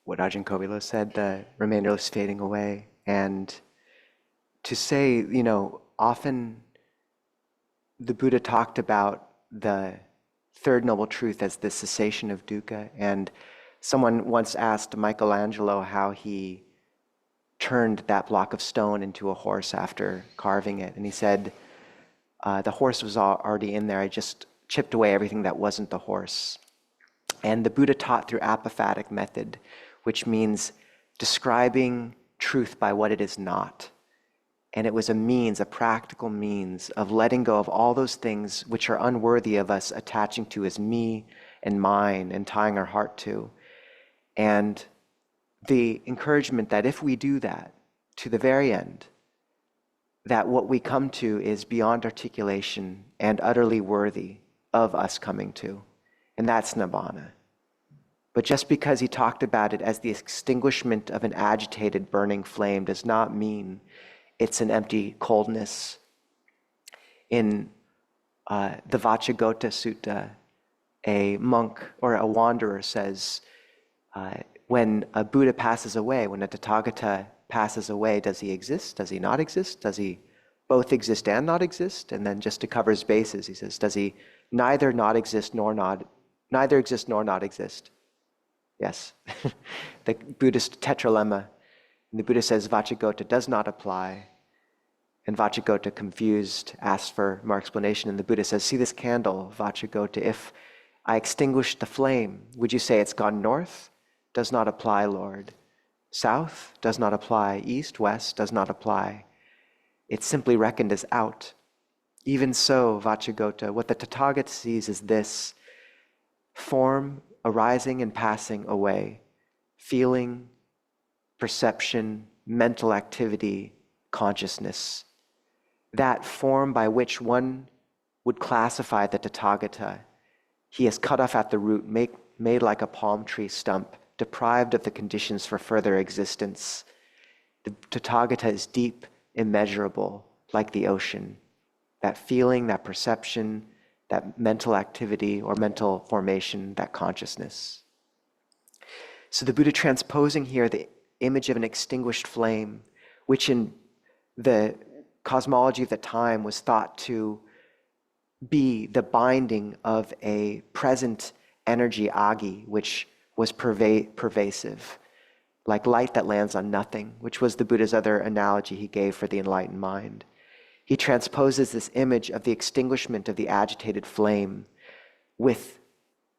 what Ajahn Kovilo said, the remainderless fading away. And to say, often the Buddha talked about the third noble truth as the cessation of dukkha. And someone once asked Michelangelo how he turned that block of stone into a horse after carving it. And he said, the horse was already in there. I just chipped away everything that wasn't the horse. And the Buddha taught through apophatic method, which means describing truth by what it is not. And it was a practical means of letting go of all those things which are unworthy of us attaching to as me and mine and tying our heart to. And the encouragement that if we do that to the very end, that what we come to is beyond articulation and utterly worthy of us coming to. And that's Nibbana. But just because he talked about it as the extinguishment of an agitated burning flame does not mean it's an empty coldness. In the Vacchagotta Sutta, a monk or a wanderer says, when a Buddha passes away, when a Tathagata passes away, does he exist? Does he not exist? Does he both exist and not exist? And then just to cover his bases, he says, does he neither exist nor not exist? Yes. The Buddhist tetralemma. And the Buddha says Vacchagotta does not apply. And Vacchagotta, confused, asks for more explanation. And the Buddha says, see this candle, Vacchagotta, if I extinguish the flame, would you say it's gone north? Does not apply, Lord. South does not apply. East, west does not apply. It's simply reckoned as out. Even so, Vacchagotta, what the Tathagata sees is this: form arising and passing away, feeling, perception, mental activity, consciousness. That form by which one would classify the Tathagata, he is cut off at the root, made like a palm tree stump, deprived of the conditions for further existence. The Tathagata is deep, immeasurable, like the ocean. That feeling, that perception, that mental activity or mental formation, that consciousness. So the Buddha transposing here the image of an extinguished flame, which in the cosmology of the time was thought to be the binding of a present energy, agi, which was pervasive, like light that lands on nothing, which was the Buddha's other analogy he gave for the enlightened mind. He transposes this image of the extinguishment of the agitated flame with,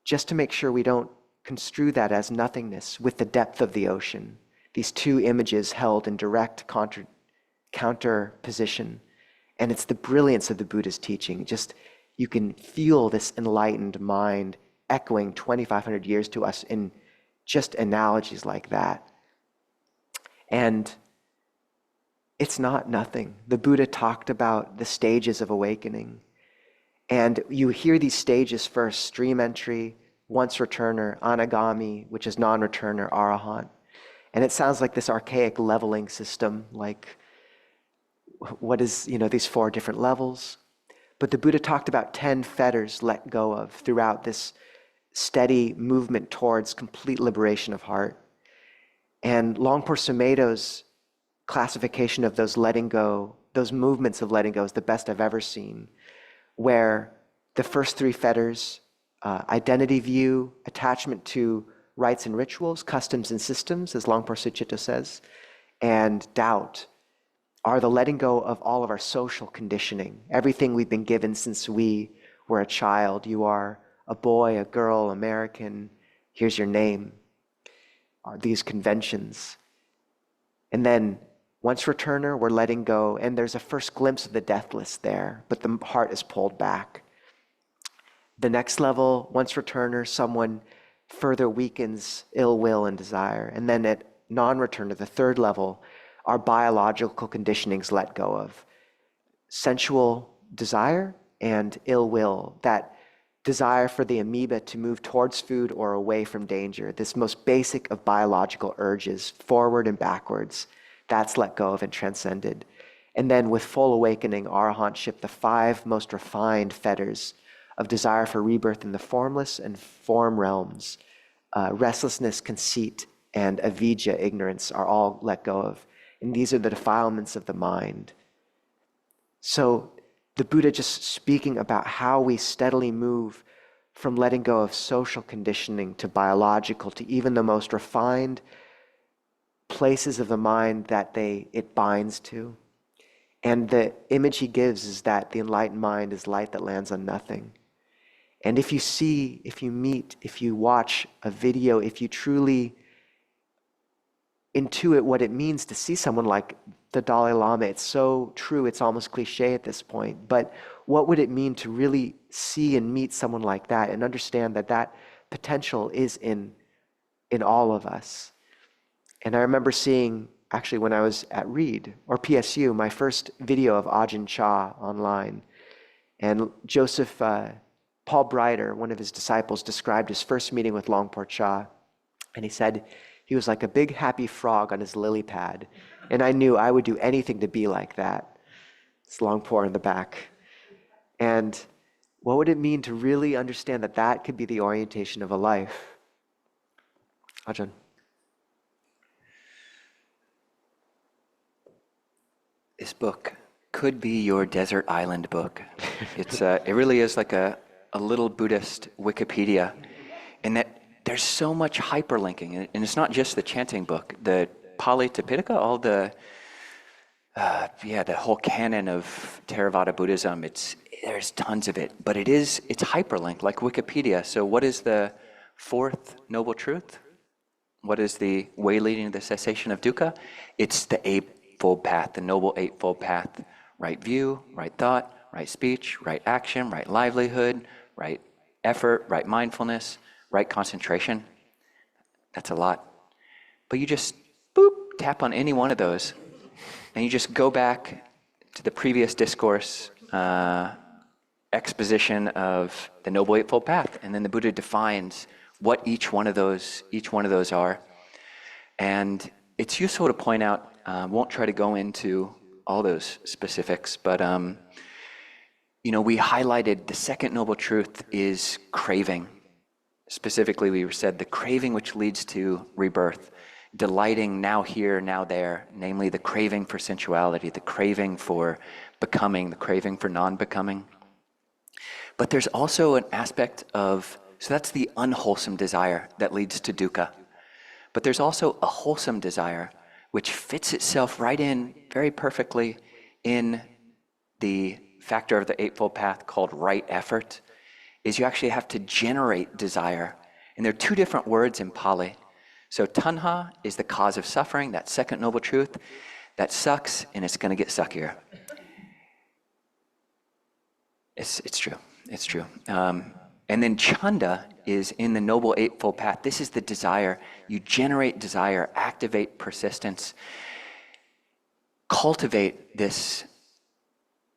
just to make sure we don't construe that as nothingness, with the depth of the ocean. These two images held in direct counter position. And it's the brilliance of the Buddha's teaching. Just, you can feel this enlightened mind echoing 2,500 years to us in just analogies like that. And it's not nothing. The Buddha talked about the stages of awakening. And you hear these stages first: stream entry, once returner, anagami, which is non-returner, arahant. And it sounds like this archaic leveling system, like what is, these 4 different levels. But the Buddha talked about 10 fetters let go of throughout this steady movement towards complete liberation of heart. And Longpo Sumedho's classification of those letting go, those movements of letting go, is the best I've ever seen, where the first 3 fetters, identity view, attachment to rites and rituals, customs and systems, as Longpo Sucitto says, and doubt, are the letting go of all of our social conditioning, everything we've been given since we were a child. You are a boy, a girl, American, here's your name, are these conventions. And then once returner, we're letting go, and there's a first glimpse of the deathless there, but the heart is pulled back. The next level, once returner, someone further weakens ill will and desire. And then at non-returner, the third level, our biological conditionings let go of. Sensual desire and ill will, that desire for the amoeba to move towards food or away from danger, this most basic of biological urges, forward and backwards, that's let go of and transcended. And then with full awakening, arahantship, the 5 most refined fetters of desire for rebirth in the formless and form realms, restlessness, conceit, and avidya, ignorance, are all let go of. And these are the defilements of the mind. So the Buddha just speaking about how we steadily move from letting go of social conditioning to biological, to even the most refined places of the mind that it binds to. And the image he gives is that the enlightened mind is light that lands on nothing. And if you see, if you meet, if you watch a video, if you truly intuit what it means to see someone like the Dalai Lama, it's so true, it's almost cliche at this point, but what would it mean to really see and meet someone like that and understand that that potential is in all of us? And I remember seeing, actually when I was at Reed or PSU, my first video of Ajahn Chah online, and Joseph Paul Brighter, one of his disciples, described his first meeting with Longpo Chah, and he said he was like a big happy frog on his lily pad, and I knew I would do anything to be like that. It's Longpo in the back. And what would it mean to really understand that that could be the orientation of a life? Ajahn. This book could be your desert island book. It really is like a little Buddhist Wikipedia, in that there's so much hyperlinking, and it's not just the chanting book. The Pali Tipitaka, all the whole canon of Theravada Buddhism. There's tons of it, but it's hyperlinked like Wikipedia. So what is the 4th noble truth? What is the way leading to the cessation of dukkha? It's the Eightfold Path, the Noble Eightfold Path. Right view, right thought, right speech, right action, right livelihood, right effort, right mindfulness, right concentration. That's a lot. But you just tap on any one of those, and you just go back to the previous discourse exposition of the Noble Eightfold Path, and then the Buddha defines what each one of those are. And it's useful to point out, won't try to go into all those specifics, but we highlighted the second noble truth is craving. Specifically, we said the craving which leads to rebirth, delighting now here, now there, namely the craving for sensuality, the craving for becoming, the craving for non-becoming. But there's also an aspect of, so that's the unwholesome desire that leads to dukkha. But there's also a wholesome desire which fits itself right in very perfectly in the factor of the Eightfold Path called right effort, is you actually have to generate desire. And there are 2 different words in Pali. So tanha is the cause of suffering, that second noble truth. That sucks, and it's going to get suckier. It's true. It's true. And then chanda is in the Noble Eightfold Path. This is the desire. You generate desire, activate persistence, cultivate this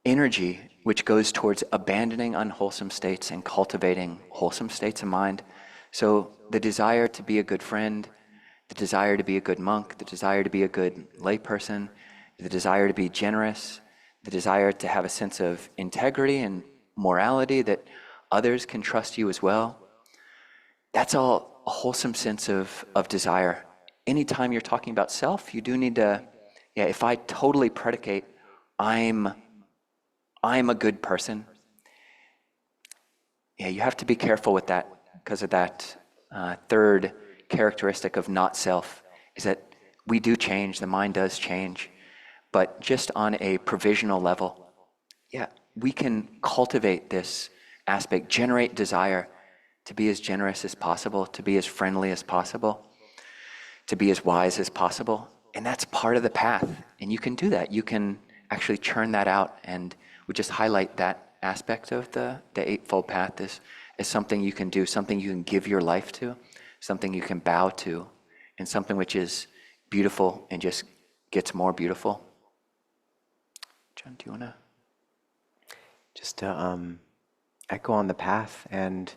energy which goes towards abandoning unwholesome states and cultivating wholesome states of mind. So the desire to be a good friend, the desire to be a good monk, the desire to be a good layperson, the desire to be generous, the desire to have a sense of integrity and morality, that others can trust you as well. That's all a wholesome sense of desire. Anytime you're talking about self, you do need to, if I totally predicate, I'm a good person, you have to be careful with that, because of that third characteristic of not self, is that we do change, the mind does change, but just on a provisional level, we can cultivate this aspect, generate desire to be as generous as possible, to be as friendly as possible, to be as wise as possible. And that's part of the path. And you can do that. You can actually churn that out. And we just highlight that aspect of the Eightfold Path as something you can do, something you can give your life to, something you can bow to, and something which is beautiful and just gets more beautiful. John, do you want to? Just to echo on the path and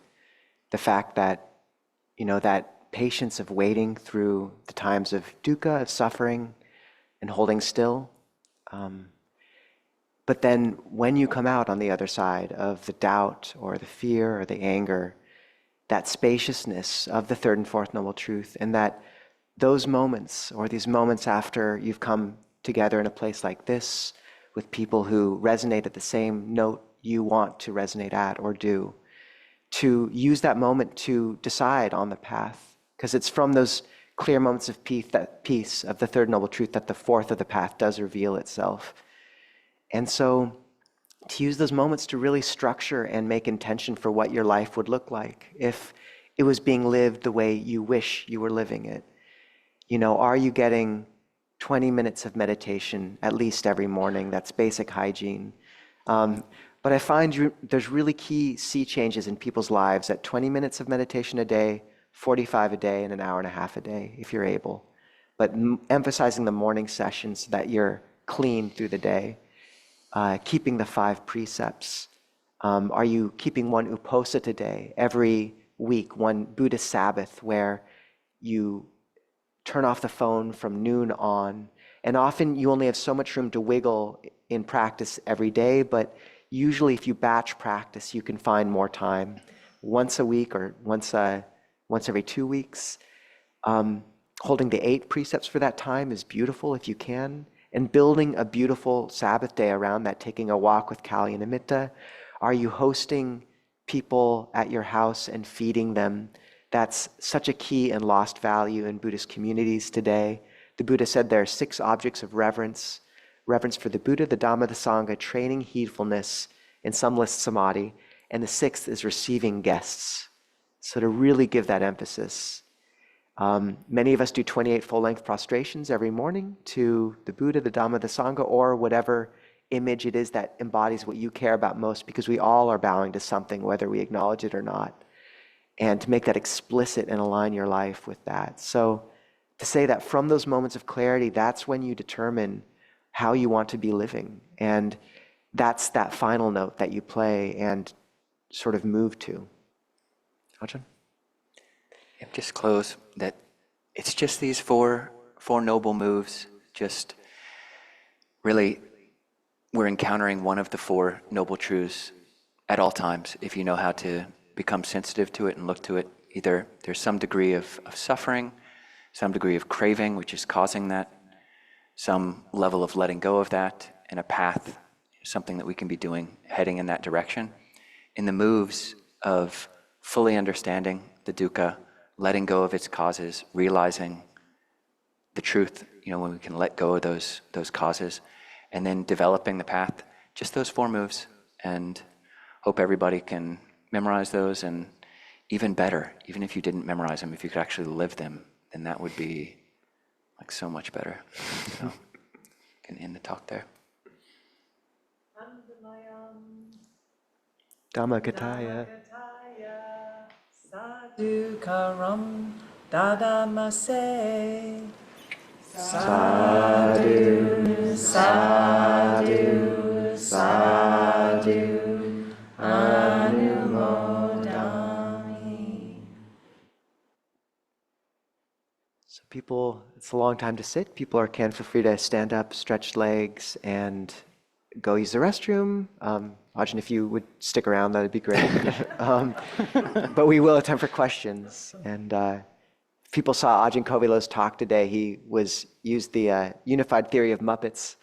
the fact that, that patience of waiting through the times of dukkha, of suffering, and holding still. But then when you come out on the other side of the doubt or the fear or the anger, that spaciousness of the third and fourth noble truth, and that those moments, or these moments after you've come together in a place like this with people who resonate at the same note you want to resonate at or do, to use that moment to decide on the path. Because it's from those clear moments of peace of the third noble truth that the fourth of the path does reveal itself. And so to use those moments to really structure and make intention for what your life would look like if it was being lived the way you wish you were living it. Are you getting 20 minutes of meditation at least every morning? That's basic hygiene. But I find there's really key sea changes in people's lives at 20 minutes of meditation a day, 45 a day, and an hour and a half a day, if you're able. But emphasizing the morning session so that you're clean through the day. Keeping the 5 precepts. Are you keeping one uposatha a day, every week, one Buddhist Sabbath, where you turn off the phone from noon on? And often you only have so much room to wiggle in practice every day, but usually if you batch practice, you can find more time. Once a week or once every 2 weeks. Holding the 8 precepts for that time is beautiful if you can. And building a beautiful Sabbath day around that, taking a walk with Kalyanamitta. Are you hosting people at your house and feeding them? That's such a key and lost value in Buddhist communities today. The Buddha said there are 6 objects of reverence. Reverence for the Buddha, the Dhamma, the Sangha, training, heedfulness, and some list samadhi. And the 6th is receiving guests. So to really give that emphasis. Many of us do 28 full-length prostrations every morning to the Buddha, the Dhamma, the Sangha, or whatever image it is that embodies what you care about most, because we all are bowing to something, whether we acknowledge it or not. And to make that explicit and align your life with that. So to say that from those moments of clarity, that's when you determine how you want to be living. And that's that final note that you play and sort of move to. Ajahn? Just close that it's just these four noble moves. Just really, we're encountering one of the 4 noble truths at all times. If you know how to become sensitive to it and look to it, either there's some degree of suffering, some degree of craving, which is causing that, some level of letting go of that, and a path, something that we can be doing, heading in that direction. In the moves of fully understanding the dukkha, letting go of its causes, realizing the truth, when we can let go of those causes, and then developing the path, just those 4 moves. And hope everybody can memorize those, and even better, even if you didn't memorize them, if you could actually live them, then that would be like so much better. So, can end the talk there. Dhammakataya. Sadhukaram dadamase. Sadhu, sadhu, sadhu, Anumodami. So people, it's a long time to sit. People can feel free to stand up, stretch legs, and go use the restroom. Ajahn, if you would stick around, that'd be great. But we will attempt for questions. And if people saw Ajahn Kovilo's talk today, he used the unified theory of Muppets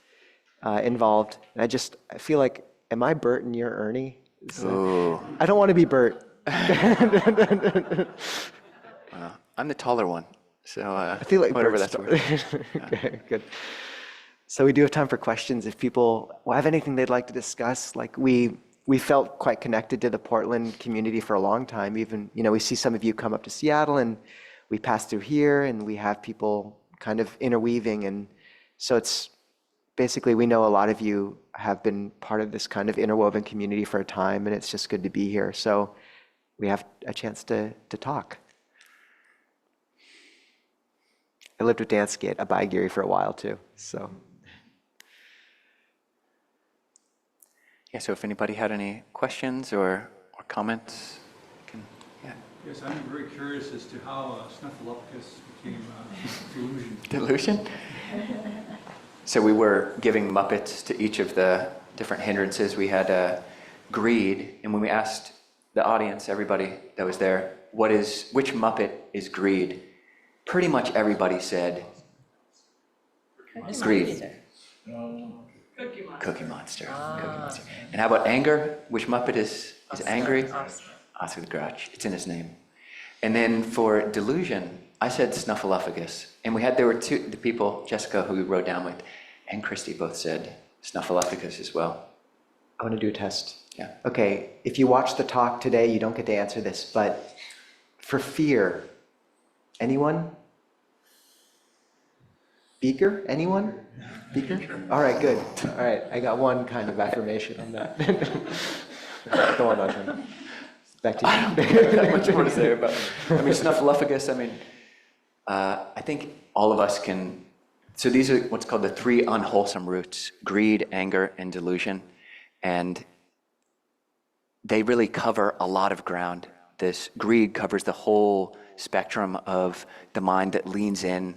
involved. And I feel like, am I Bert and you're Ernie? I don't want to be Bert. I'm the taller one, so I feel like whatever Bert's that's worth. Okay, good. So we do have time for questions. If people have anything they'd like to discuss, like we felt quite connected to the Portland community for a long time. Even, we see some of you come up to Seattle and we pass through here and we have people kind of interweaving. And so it's basically, we know a lot of you have been part of this kind of interwoven community for a time, and it's just good to be here. So we have a chance to talk. I lived with Dansky at Abhayagiri for a while too, so. Yeah, so if anybody had any questions or comments, Yes, I'm very curious as to how Snuffleupagus became delusion. Delusion? So we were giving Muppets to each of the different hindrances. We had greed, and when we asked the audience, everybody that was there, which Muppet is greed? Pretty much everybody said greed. Cookie Monster. Cookie Monster. And how about anger? Which Muppet is angry? Oscar the Grouch. It's in his name. And then for delusion, I said Snuffleupagus. And there were the people, Jessica, who we rode down with, and Christy both said Snuffleupagus as well. I want to do a test. Yeah. Okay, if you watch the talk today, you don't get to answer this, but for fear, anyone? Beaker? Anyone? Beaker? All right, good. All right, I got one kind of affirmation on that. Go on, Ajahn. Back to you. I don't have that much more to say about it. Snuffleupagus, I think all of us can. So these are what's called the three unwholesome roots: greed, anger, and delusion. And they really cover a lot of ground. This greed covers the whole spectrum of the mind that leans into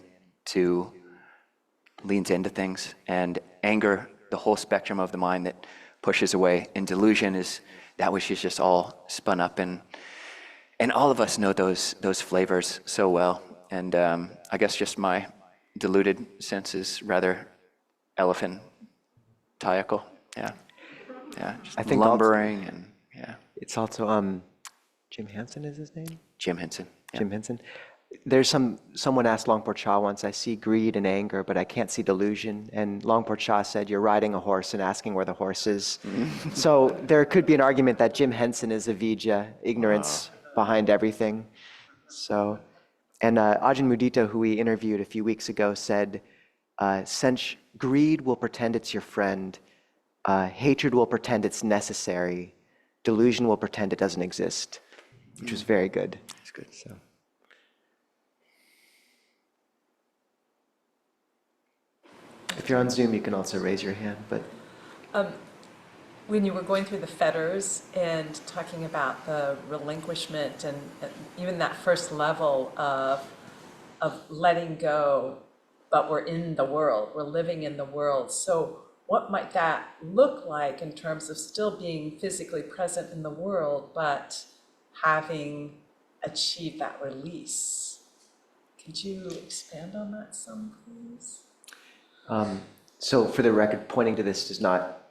things, and anger, the whole spectrum of the mind that pushes away. And delusion is that which is just all spun up, and all of us know those flavors so well. And I guess just my diluted sense is rather elephantiacal. Yeah, just I think lumbering and yeah. It's also Jim Henson is his name? Jim Henson. Yeah. Jim Henson. There's someone asked Longpo Cha once, I see greed and anger, but I can't see delusion. And Longpo Cha said, you're riding a horse and asking where the horse is. So there could be an argument that Jim Henson is avijja, ignorance behind everything. So, and Ajahn Mudita, who we interviewed a few weeks ago, said, greed will pretend it's your friend, hatred will pretend it's necessary, delusion will pretend it doesn't exist, which was very good. That's good. So. If you're on Zoom, you can also raise your hand, but. When you were going through the fetters and talking about the relinquishment and even that first level of letting go, but we're in the world, we're living in the world. So what might that look like in terms of still being physically present in the world, but having achieved that release? Could you expand on that some, please? So for the record, pointing to this does not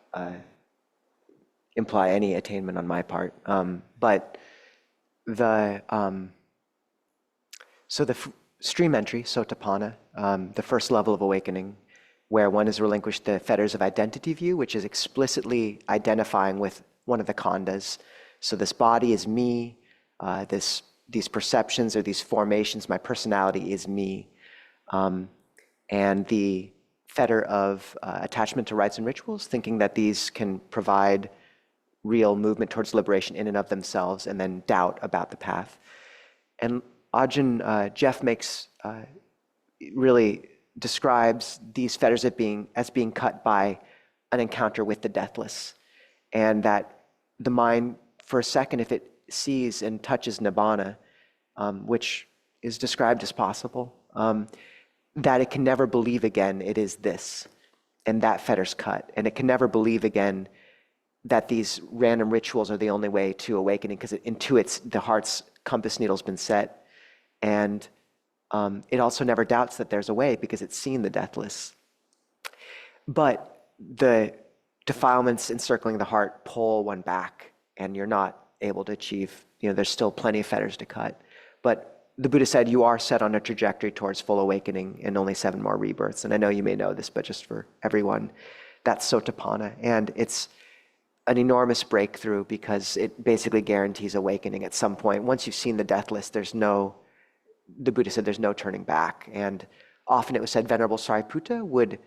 imply any attainment on my part. But the stream entry, Sotapanna, the first level of awakening, where one has relinquished the fetters of identity view, which is explicitly identifying with one of the khandhas. So this body is me, these perceptions or these formations, my personality is me. And the fetter of attachment to rites and rituals, thinking that these can provide real movement towards liberation in and of themselves, and then doubt about the path. And Ajahn, Jeff really describes these fetters as being cut by an encounter with the deathless, and that the mind, for a second, if it sees and touches nibbana, which is described as possible, that it can never believe again it is this. and that fetter's cut. And it can never believe again that these random rituals are the only way to awakening, because it intuits the heart's compass needle's been set. And it also never doubts that there's a way because it's seen the deathless. But the defilements encircling the heart pull one back, and you're not able to achieve, there's still plenty of fetters to cut. But the Buddha said you are set on a trajectory towards full awakening and only 7 more rebirths. And I know you may know this, but just for everyone, that's Sotapanna. And it's an enormous breakthrough because it basically guarantees awakening at some point. Once you've seen the deathless, the Buddha said there's no turning back. And often it was said Venerable Sariputta would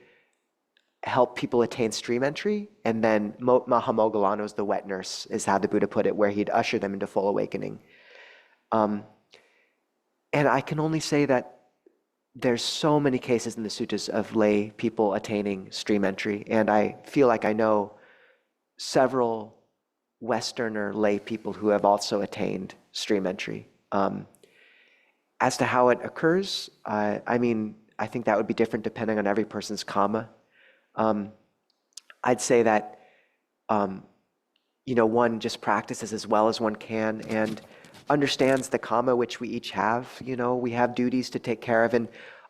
help people attain stream entry, and then Mahamoggallana was the wet nurse, is how the Buddha put it, where he'd usher them into full awakening. And I can only say that there's so many cases in the suttas of lay people attaining stream entry, and I feel like I know several Westerner lay people who have also attained stream entry. As to how it occurs, I think that would be different depending on every person's karma. I'd say that, one just practices as well as one can and understands the karma which we each have. We have duties to take care of, and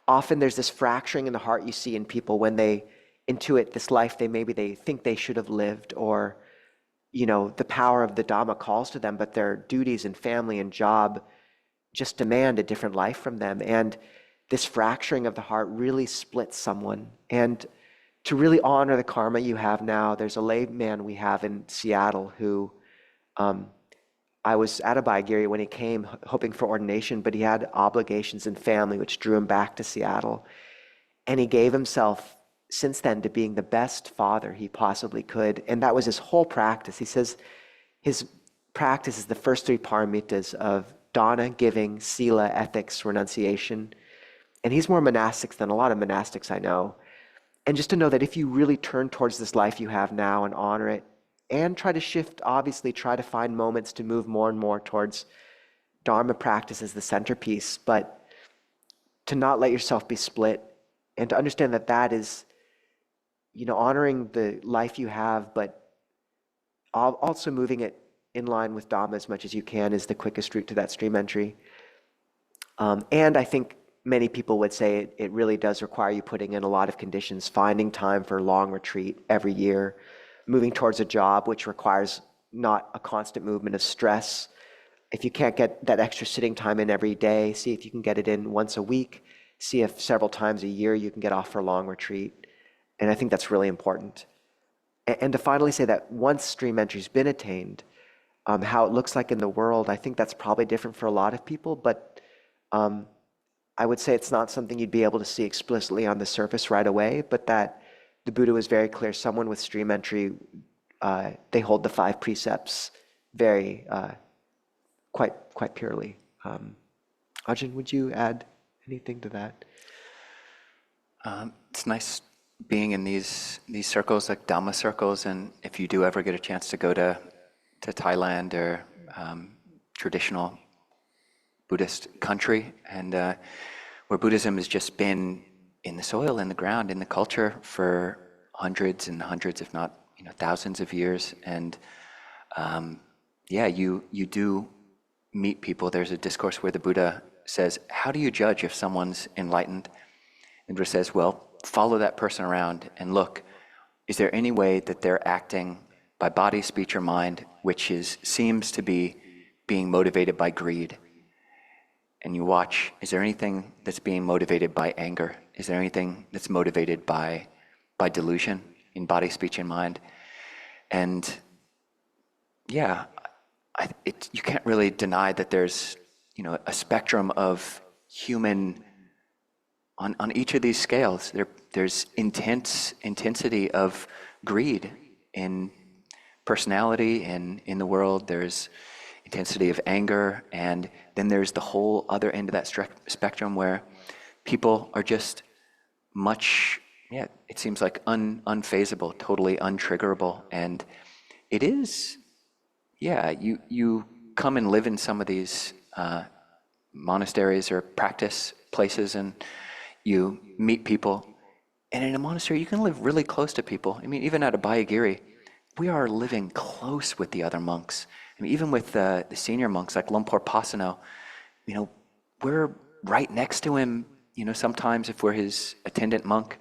often there's this fracturing in the heart you see in people when they intuit this life they think they should have lived, or the power of the Dhamma calls to them, but their duties and family and job just demand a different life from them. And this fracturing of the heart really splits someone. And to really honor the karma you have now, there's a layman we have in Seattle who, I was at Abhayagiri when he came hoping for ordination, but he had obligations and family which drew him back to Seattle. And he gave himself since then to being the best father he possibly could. And that was his whole practice. He says his practice is the first 3 paramitas of dana, giving, sila, ethics, renunciation. And he's more monastic than a lot of monastics I know. And just to know that if you really turn towards this life you have now and honor it, and try to shift, obviously try to find moments to move more and more towards Dharma practice as the centerpiece, but to not let yourself be split, and to understand that that is, honoring the life you have, but also moving it in line with Dhamma as much as you can is the quickest route to that stream entry. And I think many people would say it really does require you putting in a lot of conditions, finding time for a long retreat every year, moving towards a job which requires not a constant movement of stress. If you can't get that extra sitting time in every day, see if you can get it in once a week, see if several times a year you can get off for a long retreat. And I think that's really important. And to finally say that once stream entry's been attained, how it looks like in the world, I think that's probably different for a lot of people, but I would say it's not something you'd be able to see explicitly on the surface right away, but that the Buddha was very clear. Someone with stream entry, they hold the 5 precepts very, quite purely. Ajahn, would you add anything to that? It's nice being in these circles, like Dhamma circles, and if you do ever get a chance to go to Thailand or traditional Buddhist country, and where Buddhism has just been in the soil, in the ground, in the culture for hundreds and hundreds, if not thousands of years. And you do meet people. There's a discourse where the Buddha says, how do you judge if someone's enlightened? And Buddha says, well, follow that person around and look, is there any way that they're acting by body, speech, or mind which seems to be being motivated by greed? And you watch, is there anything that's being motivated by anger? Is there anything that's motivated by delusion in body, speech, and mind? And yeah, you can't really deny that there's a spectrum of human, on each of these scales, there's intensity of greed in personality and in the world. There's intensity of anger, and then there's the whole other end of that spectrum where people are just much, it seems like unfazable, totally untriggerable. And it is, you come and live in some of these monasteries or practice places, and you meet people, And in a monastery, you can live really close to people. I mean, even at a Bayagiri, we are living close with the other monks. I mean, even with the senior monks like Lumpur Pasano, we're right next to him. Sometimes if we're his attendant monk,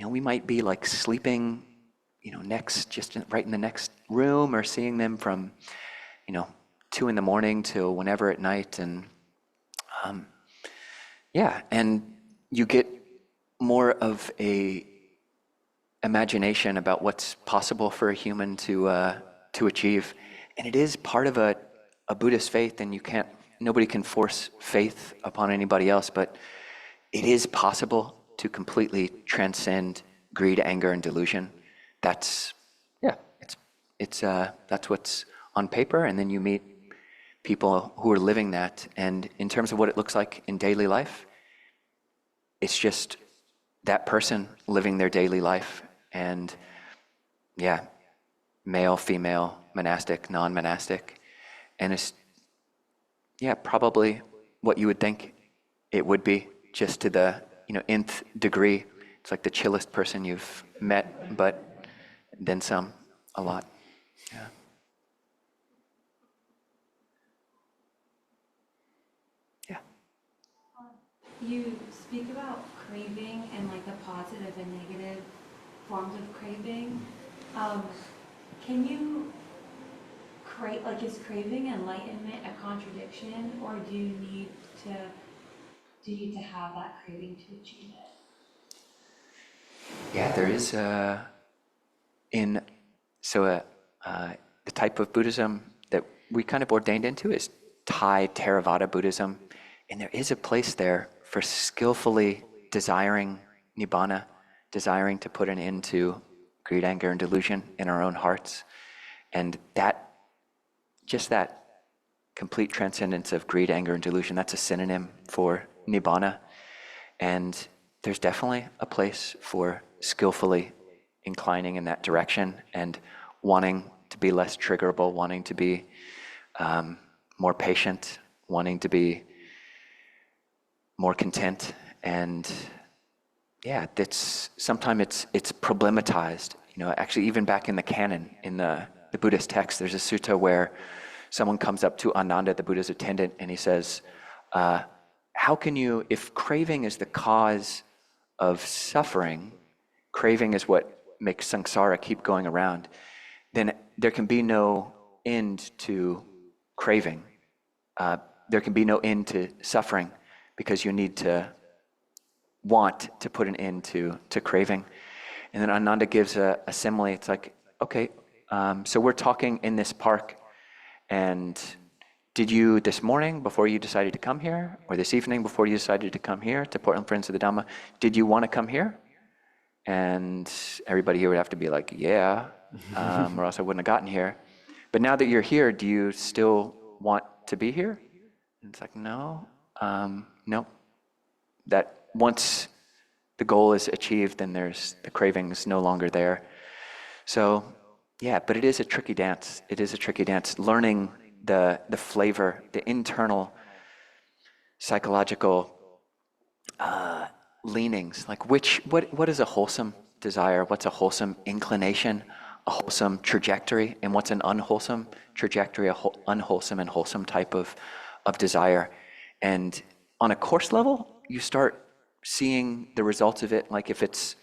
we might be like sleeping, right in the next room, or seeing them from, 2 a.m. till whenever at night. And and you get more of a imagination about what's possible for a human to achieve. And it is part of a Buddhist faith, and nobody can force faith upon anybody else, but it is possible to completely transcend greed, anger, and delusion. That's what's on paper, and then you meet people who are living that. And in terms of what it looks like in daily life, it's just that person living their daily life. And male, female, monastic, non-monastic. And it's probably what you would think it would be, just to the nth degree. It's like the chillest person you've met, but then some, a lot. Yeah. Yeah. You speak about craving and like the positive and negative forms of craving. Can you is craving enlightenment a contradiction, or do you need to have that craving to achieve it? Yeah, there is the type of Buddhism that we kind of ordained into is Thai Theravada Buddhism, and there is a place there for skillfully desiring nibbana, desiring to put an end to greed, anger, and delusion in our own hearts. And that complete transcendence of greed, anger, and delusion, that's a synonym for nibbana. And there's definitely a place for skillfully inclining in that direction and wanting to be less triggerable, wanting to be more patient, wanting to be more content. And sometimes it's problematized. Actually, even back in the canon, in the Buddhist text, there's a sutta where someone comes up to Ananda, the Buddha's attendant, and he says, how can you, if craving is the cause of suffering, craving is what makes samsara keep going around, then there can be no end to craving. There can be no end to suffering, because you need to want to put an end to craving. And then Ananda gives a simile. It's like, okay, so we're talking in this park, and did you this morning, before you decided to come here, or this evening before you decided to come here to Portland Friends of the Dhamma, did you want to come here? And everybody here would have to be like, yeah, or else I wouldn't have gotten here. But now that you're here, do you still want to be here? And it's like, no, no. That once the goal is achieved, then the craving's no longer there. So, but it is a tricky dance. It is a tricky dance, learning the flavor, the internal psychological leanings. Like what is a wholesome desire? What's a wholesome inclination? A wholesome trajectory? And what's an unwholesome trajectory? Unwholesome and wholesome type of desire. And on a course level, you start seeing the results of it. Like if it's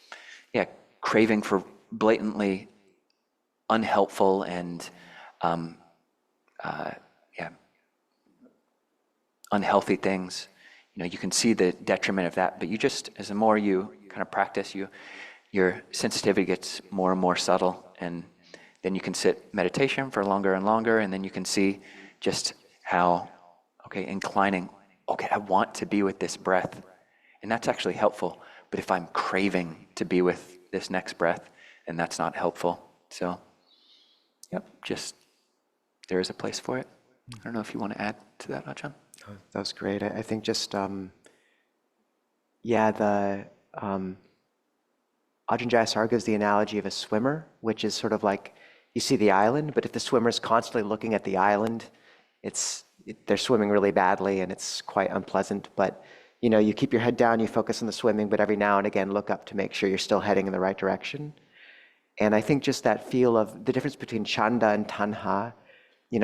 craving for blatantly unhelpful and unhealthy things, you can see the detriment of that. But you just, as the more you kind of practice, your sensitivity gets more and more subtle, and then you can sit meditation for longer and longer, and then you can see just how, inclining, I want to be with this breath, and that's actually helpful. But if I'm craving to be with this next breath, then that's not helpful. So, just there is a place for it. I don't know if you want to add to that, Ajahn. Oh, that was great. I think just, the Ajahn Jayasarga is the analogy of a swimmer, which is sort of like you see the island, but if the swimmer's constantly looking at the island, they're swimming really badly and it's quite unpleasant. But you keep your head down, you focus on the swimming, but every now and again look up to make sure you're still heading in the right direction. And I think just that feel of the difference between chanda and tanha,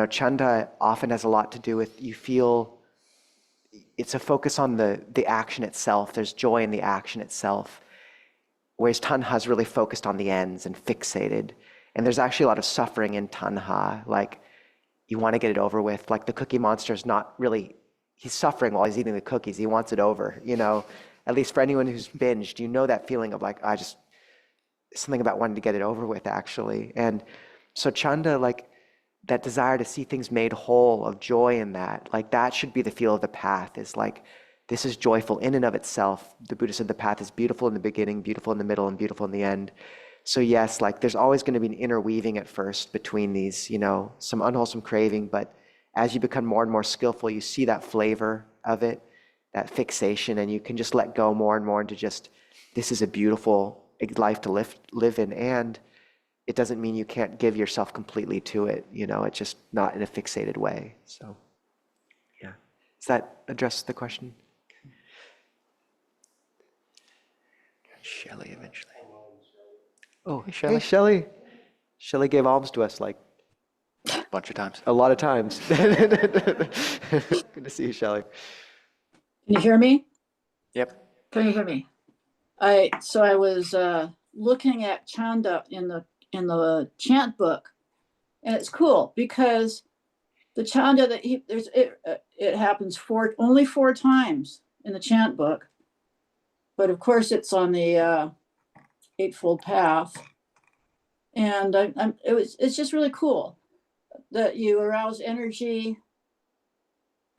chanda often has a lot to do with you feel it's a focus on the action itself. There's joy in the action itself. Whereas tanha is really focused on the ends and fixated. And there's actually a lot of suffering in tanha. Like you want to get it over with. Like the cookie monster is not really, he's suffering while he's eating the cookies. He wants it over, At least for anyone who's binged, that feeling of like, something about wanting to get it over with actually. And so chanda, like that desire to see things made whole, of joy in that, like that should be the feel of the path, is like, this is joyful in and of itself. The Buddha said the path is beautiful in the beginning, beautiful in the middle, and beautiful in the end. So yes, like there's always going to be an interweaving at first between these, some unwholesome craving, but as you become more and more skillful, you see that flavor of it, that fixation, and you can just let go more and more into just, this is a beautiful life to live in, and it doesn't mean you can't give yourself completely to it, it's just not in a fixated way. So yeah. Does that address the question? Shelley eventually. Oh, Hey, Shelley. hey, Shelley. Shelley gave alms to us like A bunch of times. a lot of times. Good to see you, Shelley. Can you hear me? Yep. Can you hear me? I was looking at chanda in the chant book, and it's cool because the chanda that it happens only four times in the chant book, but of course it's on the Eightfold Path, and it's just really cool that you arouse energy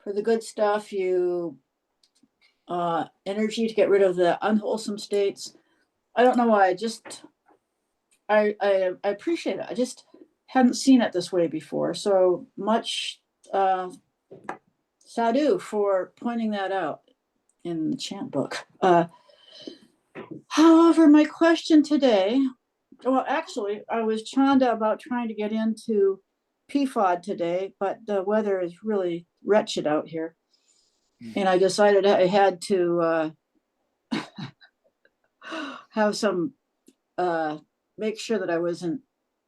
for the good stuff, you energy to get rid of the unwholesome states. I don't know why. I appreciate it. I just hadn't seen it this way before. So much sadhu for pointing that out in the chant book. However, my question today, well, actually, I was chanda about trying to get into PFOD today, but the weather is really wretched out here. And I decided I had to have some, make sure that I wasn't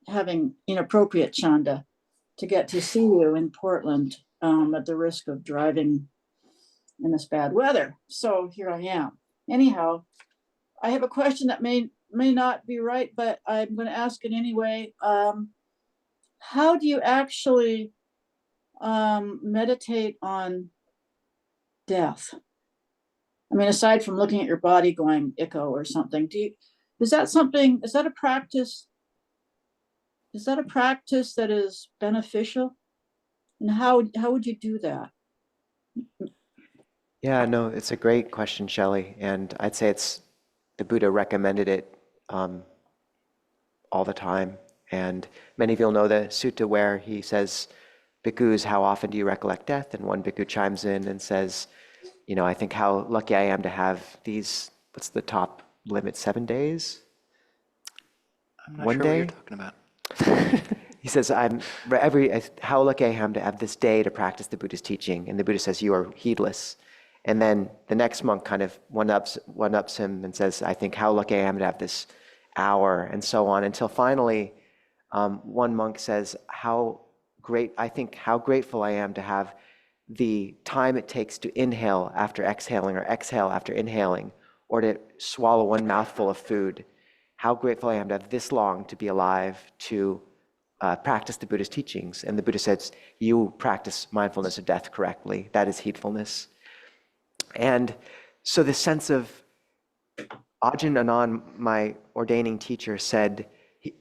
having inappropriate chanda to get to see you in Portland at the risk of driving in this bad weather. So here I am. Anyhow, I have a question that may not be right, but I'm going to ask it anyway. How do you actually meditate on death? I mean, aside from looking at your body going echo or something, is that a practice that is beneficial? And how would you do that? Yeah, no, it's a great question, Shelley. And I'd say the Buddha recommended it all the time. And many of you'll know the sutta where he says, bhikkhus, how often do you recollect death? And one bhikkhu chimes in and says, I think how lucky I am to have these, what's the top limit, 7 days? I'm not One sure what you're day? talking about. He says, how lucky I am to have this day to practice the Buddha's teaching. And the Buddha says, you are heedless. And then the next monk kind of one-ups him and says, I think how lucky I am to have this hour, and so on, until finally one monk says, how grateful I am to have the time it takes to inhale after exhaling, or exhale after inhaling, or to swallow one mouthful of food. How grateful I am to have this long to be alive to practice the Buddha's teachings. And the Buddha says, you practice mindfulness of death correctly. That is heedfulness. And so the sense of, Ajahn Anand, my ordaining teacher, said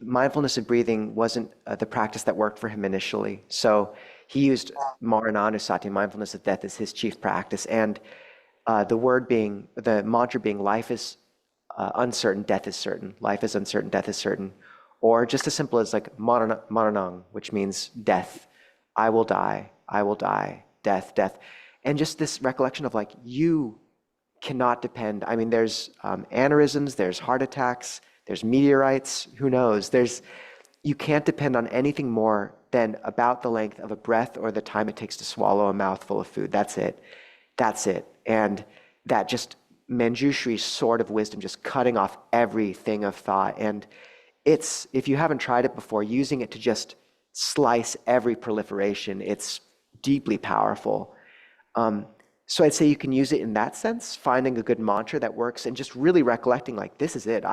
mindfulness of breathing wasn't the practice that worked for him initially. So he used Marananusati, mindfulness of death, as his chief practice. And the mantra being, life is uncertain, death is certain. Life is uncertain, death is certain. Or just as simple as like maranang, which means death. I will die, death, death. And just this recollection of like, you cannot depend. I mean, there's aneurysms, there's heart attacks, there's meteorites, who knows? You can't depend on anything more than about the length of a breath or the time it takes to swallow a mouthful of food. That's it. And that just Manjushri sort of wisdom, just cutting off everything of thought. And it's, if you haven't tried it before, using it to just slice every proliferation, it's deeply powerful. So I'd say you can use it in that sense, finding a good mantra that works and just really recollecting like, this is it.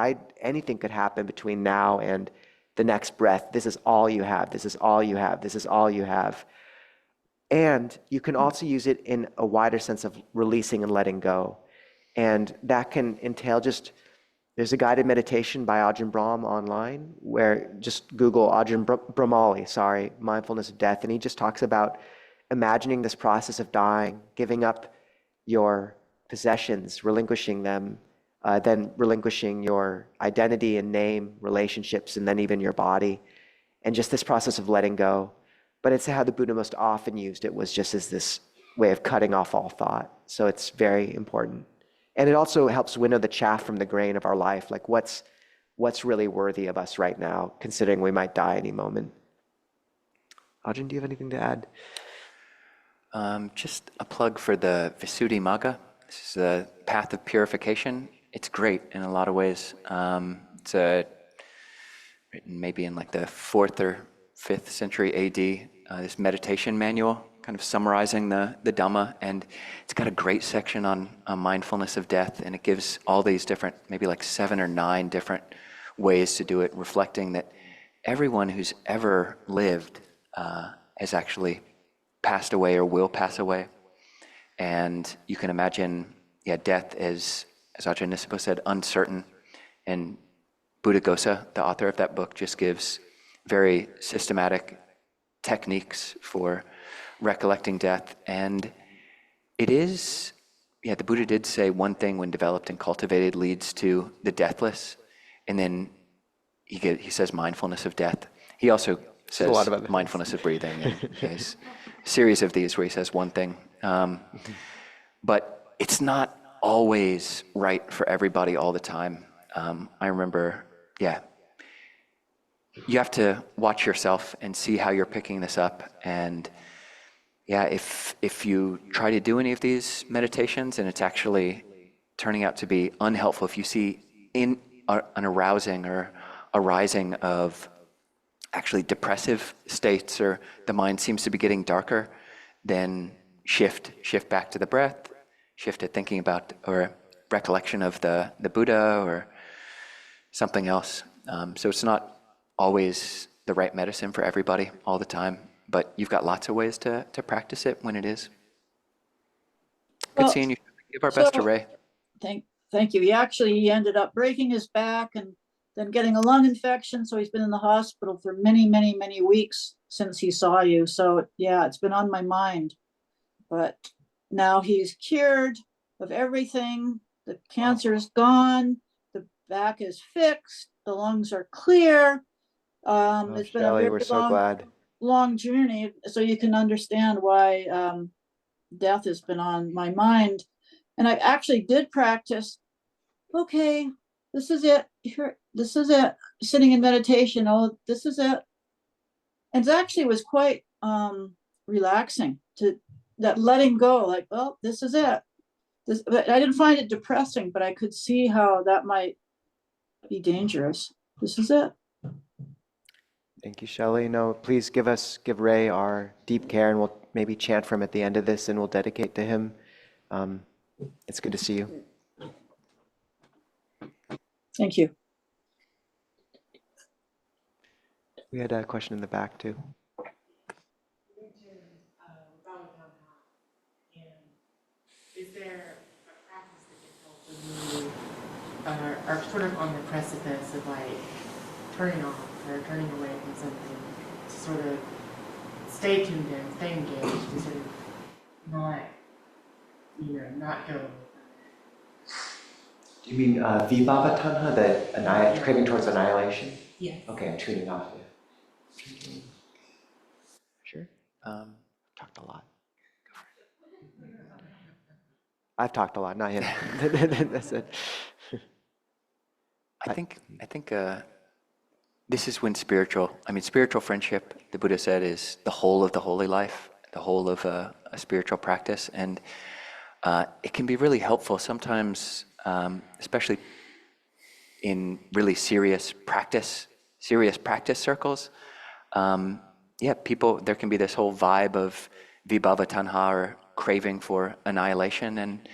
Anything could happen between now and the next breath. This is all you have. This is all you have. This is all you have. And you can also use it in a wider sense of releasing and letting go. And that can entail just, there's a guided meditation by Ajahn Brahm online, where just Google Ajahn Brahmali, mindfulness of death. And he just talks about imagining this process of dying, giving up your possessions, relinquishing them, then relinquishing your identity and name, relationships, and then even your body. And just this process of letting go. But it's how the Buddha most often used it, was just as this way of cutting off all thought. So it's very important. And it also helps winnow the chaff from the grain of our life, like what's really worthy of us right now, considering we might die any moment. Ajahn, do you have anything to add? Just a plug for the Visuddhimagga. This is the path of purification. It's great in a lot of ways. It's written maybe in like the 4th or 5th century AD, this meditation manual, kind of summarizing the Dhamma, and it's got a great section on mindfulness of death, and it gives all these different, maybe like 7 or 9 different ways to do it, reflecting that everyone who's ever lived has actually passed away or will pass away. And you can imagine, death as Ajahn Nisabho said, uncertain. And Buddhaghosa, the author of that book, just gives very systematic techniques for recollecting death. And it is, the Buddha did say one thing, when developed and cultivated, leads to the deathless. And then he says mindfulness of death. He also says a lot of other mindfulness of breathing. And he has a series of these where he says one thing. But it's not always right for everybody all the time. I remember, you have to watch yourself and see how you're picking this up. And if you try to do any of these meditations and it's actually turning out to be unhelpful, if you see an arousing or arising of actually depressive states, or the mind seems to be getting darker, then shift back to the breath, shift to thinking about or recollection of the Buddha or something else. So it's not always the right medicine for everybody all the time, but you've got lots of ways to practice it when it is. Good Well, seeing you. Give our best to Ray. Thank you. He ended up breaking his back and then getting a lung infection. So he's been in the hospital for many, many, many weeks since he saw you. So it's been on my mind. But now he's cured of everything. The cancer is gone. The back is fixed. The lungs are clear. It's been Shelley, a we're very so glad. long journey. So you can understand why death has been on my mind. And I actually did practice. Okay, this is it. Here, this is it. Sitting in meditation. Oh, this is it. And it actually was quite relaxing to that letting go. Like, well, this is it. But I didn't find it depressing, but I could see how that might be dangerous. This is it. Thank you, Shelley. No, please give Ray our deep care, and we'll maybe chant for him at the end of this, and we'll dedicate to him. It's good to see you. Thank you. We had a question in the back too. Is there a practice that can help when you are sort of on the precipice of like turning off or turning away from something, to sort of stay tuned in, stay engaged, to sort of not go? Do you mean vibhava tanha, the craving towards annihilation? Yes. Okay, I'm tuning off. Sure. Talked a lot. I've talked a lot, not him. That's it. I think this is when spiritual friendship, the Buddha said, is the whole of the holy life, the whole of a spiritual practice. And it can be really helpful sometimes, especially in really serious practice circles. Yeah, people, there can be this whole vibe of vibhava tanha, or craving for annihilation, and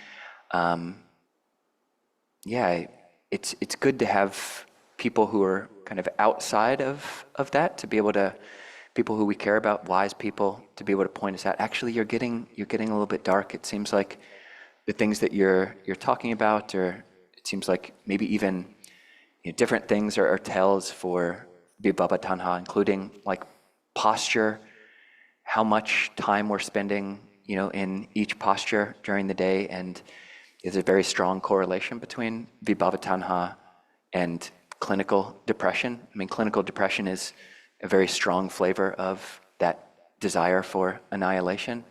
yeah, it's good to have people who are kind of outside of that, to be able to, people who we care about, wise people, to be able to point us out. Actually, you're getting a little bit dark. It seems like the things that you're talking about, or it seems like maybe even different things are tells for vibhava tanha, including like posture, how much time we're spending, in each posture during the day, and there's a very strong correlation between vibhava tanha and clinical depression. I mean, clinical depression is a very strong flavor of that desire for annihilation.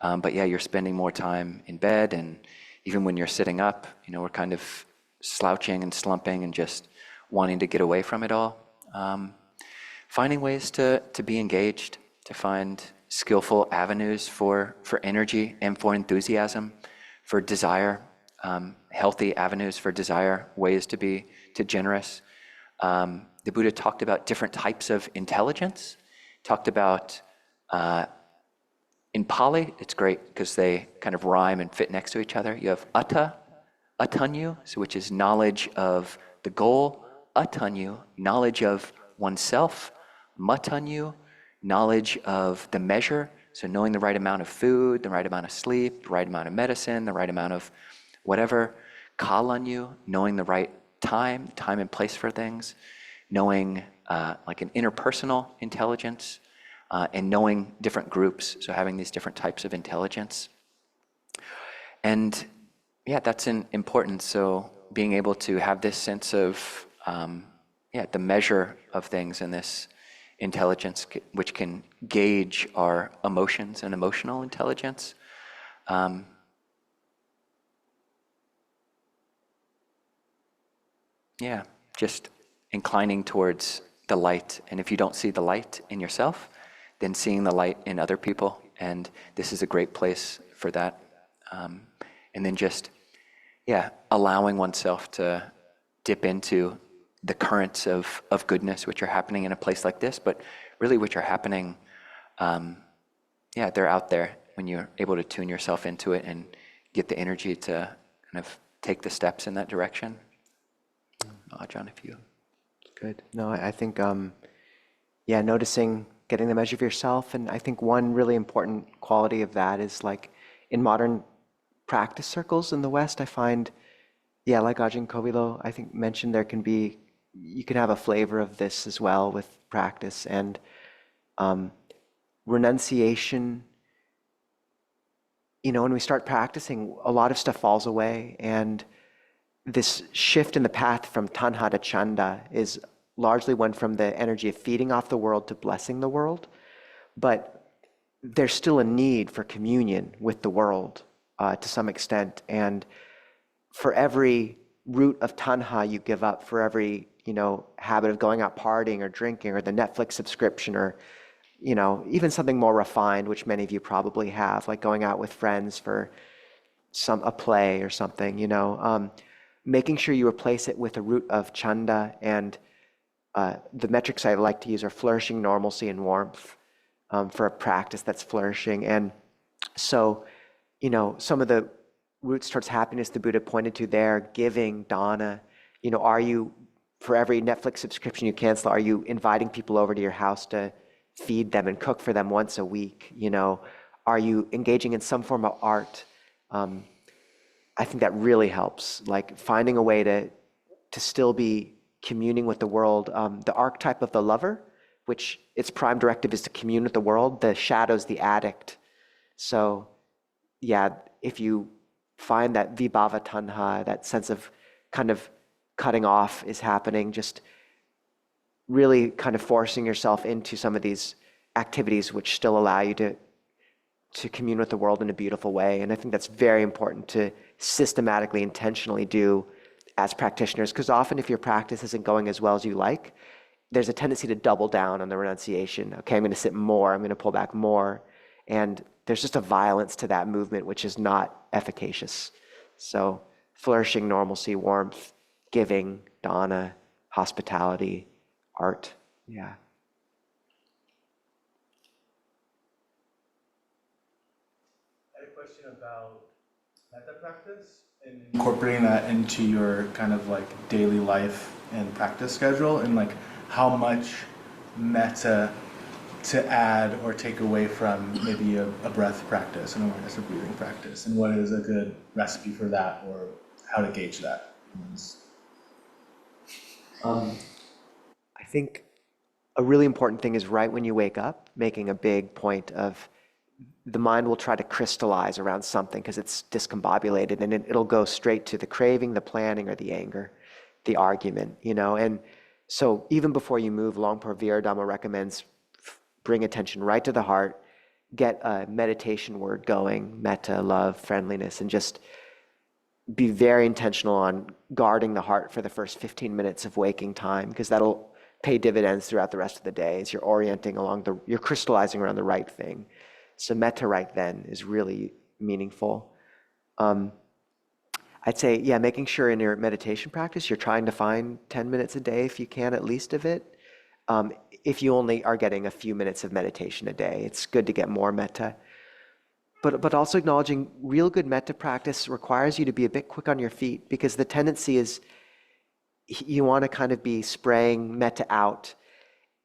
But yeah, you're spending more time in bed, and even when you're sitting up, we're kind of slouching and slumping and just wanting to get away from it all. Finding ways to be engaged, to find skillful avenues for energy and for enthusiasm, for desire, healthy avenues for desire, ways to be generous. The Buddha talked about different types of intelligence, talked about, in Pali, it's great because they kind of rhyme and fit next to each other. You have atta, atanyu, so which is knowledge of the goal, atanyu, knowledge of oneself, matanyu, knowledge of the measure, so knowing the right amount of food, the right amount of sleep, the right amount of medicine, the right amount of whatever, kalanyu, knowing the right time and place for things, knowing like an interpersonal intelligence, and knowing different groups, so having these different types of intelligence. And yeah, that's important. So being able to have this sense of, the measure of things and this intelligence, which can gauge our emotions and emotional intelligence. Just inclining towards the light. And if you don't see the light in yourself, then seeing the light in other people. And this is a great place for that. And then just, allowing oneself to dip into the currents of goodness, which are happening in a place like this, but really which are happening, they're out there when you're able to tune yourself into it and get the energy to kind of take the steps in that direction. Ajahn, if you... Good. No, I think, noticing, getting the measure of yourself. And I think one really important quality of that is like in modern practice circles in the West, I find, like Ajahn Kovilo, I think mentioned you can have a flavor of this as well with practice. And renunciation, when we start practicing, a lot of stuff falls away. And this shift in the path from tanha to chanda is largely one from the energy of feeding off the world to blessing the world. But there's still a need for communion with the world to some extent. And for every root of tanha you give up, for every habit of going out partying or drinking or the Netflix subscription, or even something more refined, which many of you probably have, like going out with friends for a play or something, making sure you replace it with a root of chanda. And the metrics I like to use are flourishing normalcy and warmth for a practice that's flourishing. And so, some of the roots towards happiness the Buddha pointed to there, giving, dana, are you, for every Netflix subscription you cancel, are you inviting people over to your house to feed them and cook for them once a week? Are you engaging in some form of art? I think that really helps, like finding a way to still be communing with the world. The archetype of the lover, which its prime directive is to commune with the world, the shadow's the addict. So if you find that vibhava tanha, that sense of kind of cutting off is happening, just really kind of forcing yourself into some of these activities which still allow you to commune with the world in a beautiful way. And I think that's very important to systematically, intentionally do as practitioners, because often if your practice isn't going as well as you like, there's a tendency to double down on the renunciation. Okay, I'm going to sit more, I'm going to pull back more. And there's just a violence to that movement which is not efficacious. So flourishing, normalcy, warmth, giving, dana, hospitality, art. Yeah. I had a question about metta practice and incorporating that into your kind of like daily life and practice schedule, and like how much metta to add or take away from maybe a breath practice, an awareness of breathing practice, and what is a good recipe for that, or how to gauge that. I think a really important thing is right when you wake up, making a big point of the mind will try to crystallize around something because it's discombobulated, and it'll go straight to the craving, the planning, or the anger, the argument, And so even before you move, Longpo Viradhamma recommends bring attention right to the heart, get a meditation word going, metta, love, friendliness, and just be very intentional on guarding the heart for the first 15 minutes of waking time, because that'll pay dividends throughout the rest of the day as you're orienting you're crystallizing around the right thing. So metta right then is really meaningful. I'd say, yeah, making sure in your meditation practice, you're trying to find 10 minutes a day, if you can, at least of it. If you only are getting a few minutes of meditation a day, it's good to get more metta. But also acknowledging real good metta practice requires you to be a bit quick on your feet, because the tendency is you want to kind of be spraying metta out.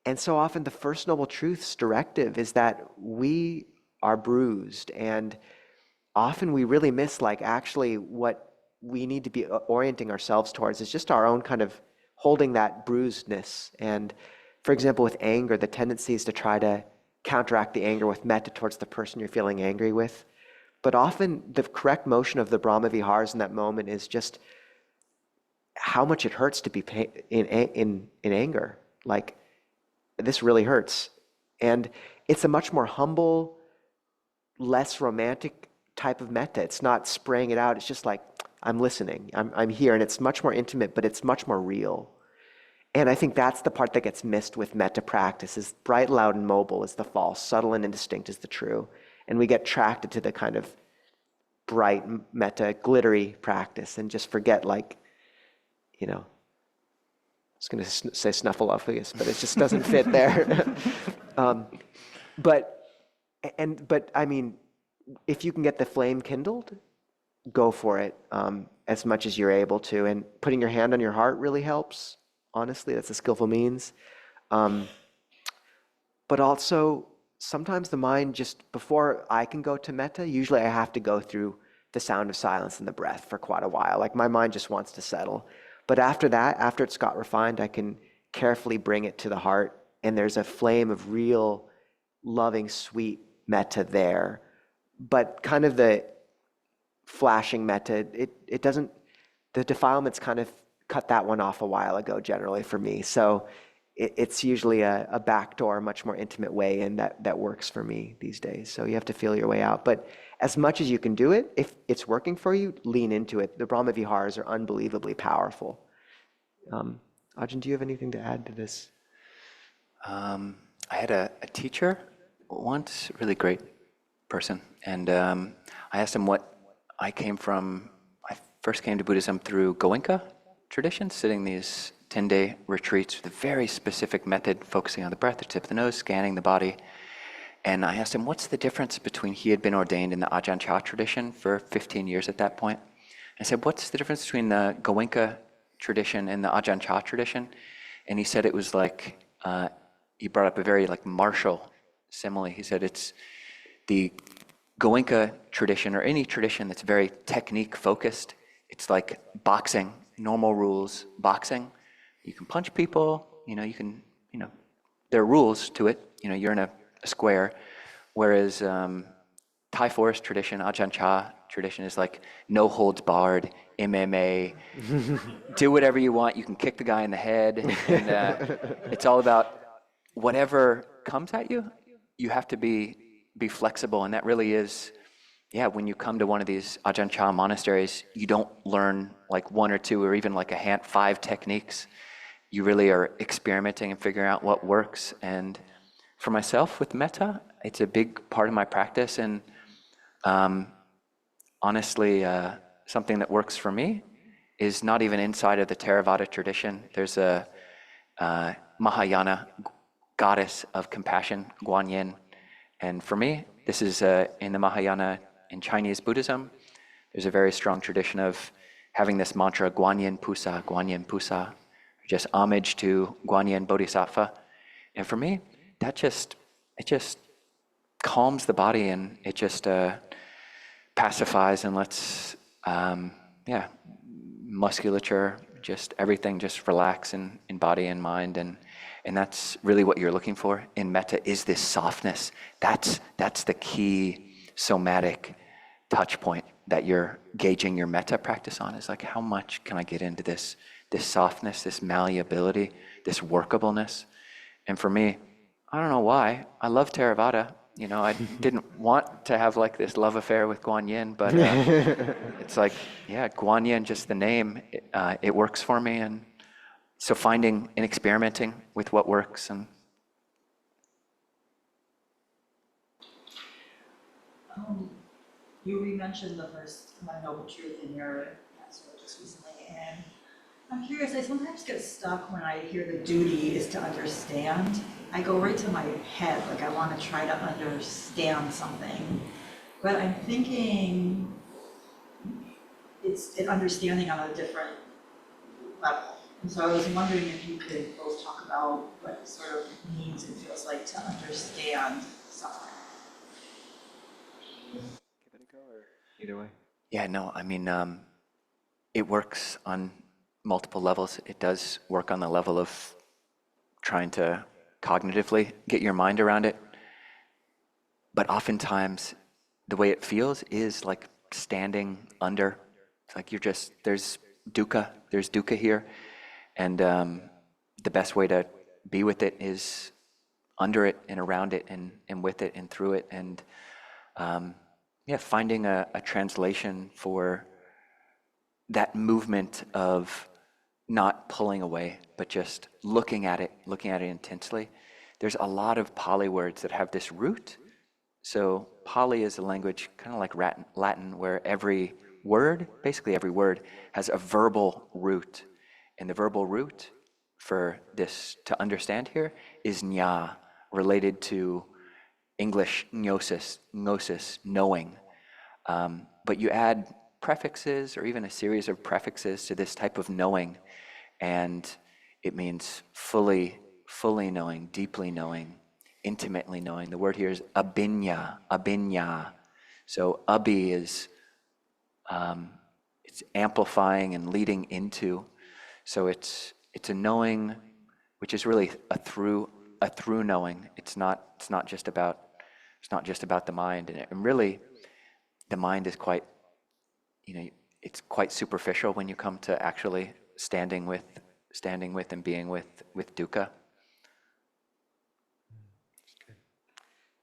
And so often the First Noble Truth's directive is that we are bruised, and often we really miss actually what we need to be orienting ourselves towards is just our own kind of holding that bruisedness. And for example, with anger, the tendency is to try to counteract the anger with metta towards the person you're feeling angry with. But often the correct motion of the Brahma Viharas in that moment is just how much it hurts to be in anger. Like, this really hurts. And it's a much more humble, less romantic type of metta. It's not spraying it out. It's just like, I'm listening, I'm here. And it's much more intimate, but it's much more real. And I think that's the part that gets missed with metta practice, is bright, loud, and mobile is the false, subtle and indistinct is the true. And we get attracted to the kind of bright metta, glittery practice and just forget, I was going to say snuffleupagus, but it just doesn't fit there. But I mean, if you can get the flame kindled, go for it as much as you're able to. And putting your hand on your heart really helps. Honestly, that's a skillful means. But also, sometimes the mind just, before I can go to metta, usually I have to go through the sound of silence and the breath for quite a while. Like, my mind just wants to settle. But after that, after it's got refined, I can carefully bring it to the heart, and there's a flame of real, loving, sweet metta there. But kind of the flashing metta, it doesn't, the defilements kind of cut that one off a while ago, generally for me. So it's usually a backdoor, much more intimate way, and that works for me these days. So you have to feel your way out. But as much as you can do it, if it's working for you, lean into it. The Brahma Viharas are unbelievably powerful. Ajahn, do you have anything to add to this? I had a teacher once, really great person, and I asked him what I came from. I first came to Buddhism through Goenka tradition, sitting these 10-day retreats with a very specific method, focusing on the breath, the tip of the nose, scanning the body. And I asked him, what's the difference between, he had been ordained in the Ajahn Chah tradition for 15 years at that point. I said, what's the difference between the Goenka tradition and the Ajahn Chah tradition? And he said it was like, he brought up a very martial simile. He said it's the Goenka tradition, or any tradition that's very technique focused. It's like boxing, normal rules, boxing. You can punch people, you can, there are rules to it. You're in a square. Whereas Thai forest tradition, Ajahn Chah tradition is like no holds barred, MMA, do whatever you want. You can kick the guy in the head. And it's all about whatever comes at you, you have to be flexible. And that really is, when you come to one of these Ajahn Chah monasteries, you don't learn one or two or even 5 techniques. You really are experimenting and figuring out what works. And for myself with metta, it's a big part of my practice, and honestly, something that works for me is not even inside of the Theravada tradition. There's a Mahayana goddess of compassion, Guanyin, and for me, this is in the Mahayana in Chinese Buddhism. There's a very strong tradition of having this mantra, Guanyin Pusa, just homage to Guanyin Bodhisattva. And for me, it just calms the body, and it just pacifies and lets, musculature, just everything just relax in body and mind. And that's really what you're looking for in metta, is this softness. That's the key somatic touch point that you're gauging your metta practice on, is like, how much can I get into this softness, this malleability, this workableness? And for me, I don't know why, I love Theravada. I didn't want to have like this love affair with Guanyin, but it's like, Guanyin, just the name, it works for me. And so finding and experimenting with what works. And you re-mentioned the first Noble Truth in your answer just recently, and I'm curious, I sometimes get stuck when I hear the duty is to understand. I go right to my head, like I want to try to understand something. But I'm thinking it's an understanding on a different level. And so I was wondering if you could both talk about what it sort of means and feels like to understand something. Give it a go, or either way. yeah, no, I mean, it works on multiple levels. It does work on the level of trying to cognitively get your mind around it. But oftentimes, the way it feels is like standing under. It's like there's dukkha here. And the best way to be with it is under it and around it and with it and through it. And finding a translation for that movement of not pulling away, but just looking at it intensely. There's a lot of Pali words that have this root. So Pali is a language kind of like Latin, where basically every word has a verbal root. And the verbal root for this to understand here is nya, related to English gnosis, knowing. But you add prefixes or even a series of prefixes to this type of knowing, and it means fully knowing, deeply knowing, intimately knowing. The word here is abinya. So abi is it's amplifying and leading into. So it's a knowing which is really a through knowing. It's not just about the mind, and really the mind is quite, it's quite superficial when you come to actually standing with and being with dukkha.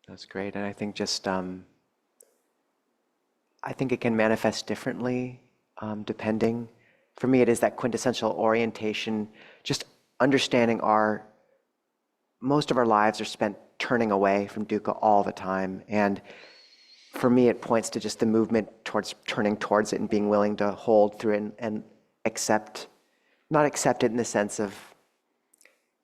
That's great. And I think just, I think it can manifest differently depending. For me, it is that quintessential orientation, just understanding most of our lives are spent turning away from dukkha all the time. And for me, it points to just the movement towards turning towards it and being willing to hold through it and not accept it in the sense of,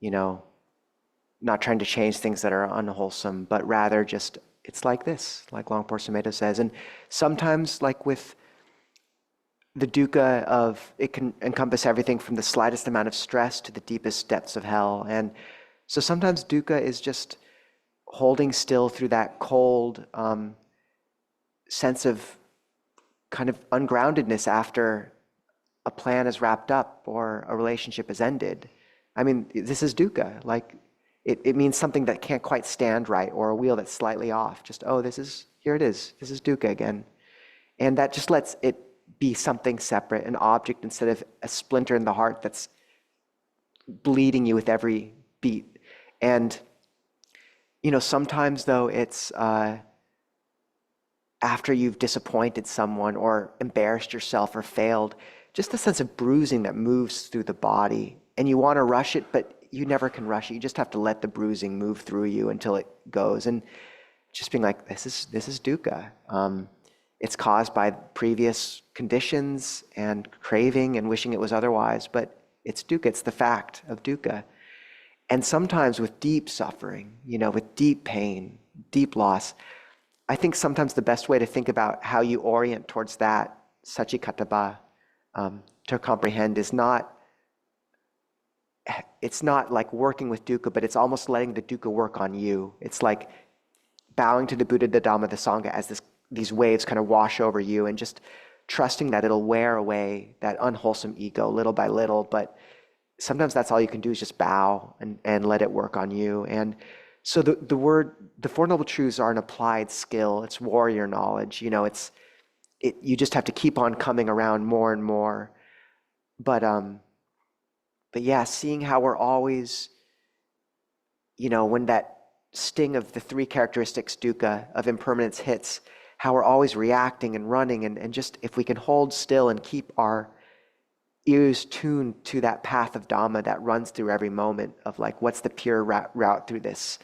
not trying to change things that are unwholesome, but rather just, it's like this, like Longpo Sumedho says. And sometimes, like with the dukkha it can encompass everything from the slightest amount of stress to the deepest depths of hell. And so sometimes dukkha is just holding still through that cold sense of kind of ungroundedness after a plan is wrapped up or a relationship is ended. I mean, this is dukkha. Like, it means something that can't quite stand right, or a wheel that's slightly off. Just, here it is. This is dukkha again. And that just lets it be something separate, an object, instead of a splinter in the heart that's bleeding you with every beat. And, sometimes though it's after you've disappointed someone or embarrassed yourself or failed, just a sense of bruising that moves through the body. And you want to rush it, but you never can rush it. You just have to let the bruising move through you until it goes. And just being like, this is dukkha. It's caused by previous conditions and craving and wishing it was otherwise, but it's dukkha. It's the fact of dukkha. And sometimes with deep suffering, with deep pain, deep loss, I think sometimes the best way to think about how you orient towards that satchikatthaba, to comprehend, is it's not like working with dukkha, but it's almost letting the dukkha work on you. It's like bowing to the Buddha, the Dhamma, the Sangha as these waves kind of wash over you, and just trusting that it'll wear away that unwholesome ego little by little. But sometimes that's all you can do, is just bow and let it work on you. And so the Four Noble Truths are an applied skill. It's warrior knowledge. You just have to keep on coming around more and more. But yeah, seeing how we're always, when that sting of the three characteristics dukkha of impermanence hits, how we're always reacting and running, and just if we can hold still and keep our ears tuned to that path of Dhamma that runs through every moment of like, what's the pure route through this,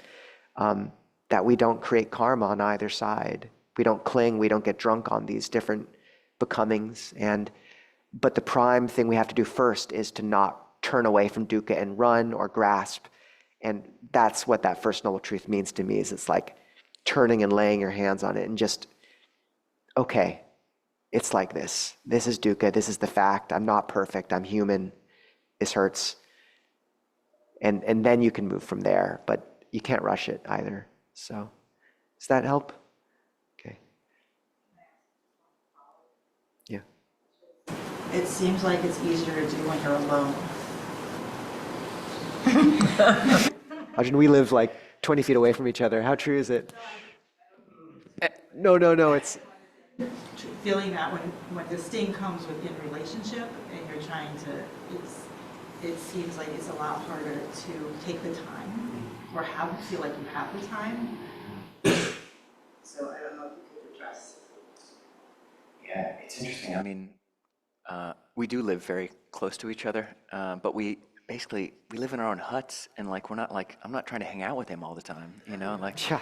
that we don't create karma on either side. We don't cling, we don't get drunk on these different becomings. But the prime thing we have to do first is to not turn away from dukkha and run or grasp. And that's what that first noble truth means to me, is it's like turning and laying your hands on it and just, okay, it's like this. This is dukkha. This is the fact. I'm not perfect. I'm human. This hurts. And then you can move from there, but you can't rush it either. So does that help? Okay. Yeah. It seems like it's easier to do when you're alone. Ajahn, we live like 20 feet away from each other. How true is it? No, it's... Feeling that when the sting comes within relationship and you're trying to, it seems like it's a lot harder to take the time or feel like you have the time. So I don't know if you could address. Yeah, it's interesting. I mean, we do live very close to each other, but we live in our own huts, and like I'm not trying to hang out with him all the time, like. Yeah.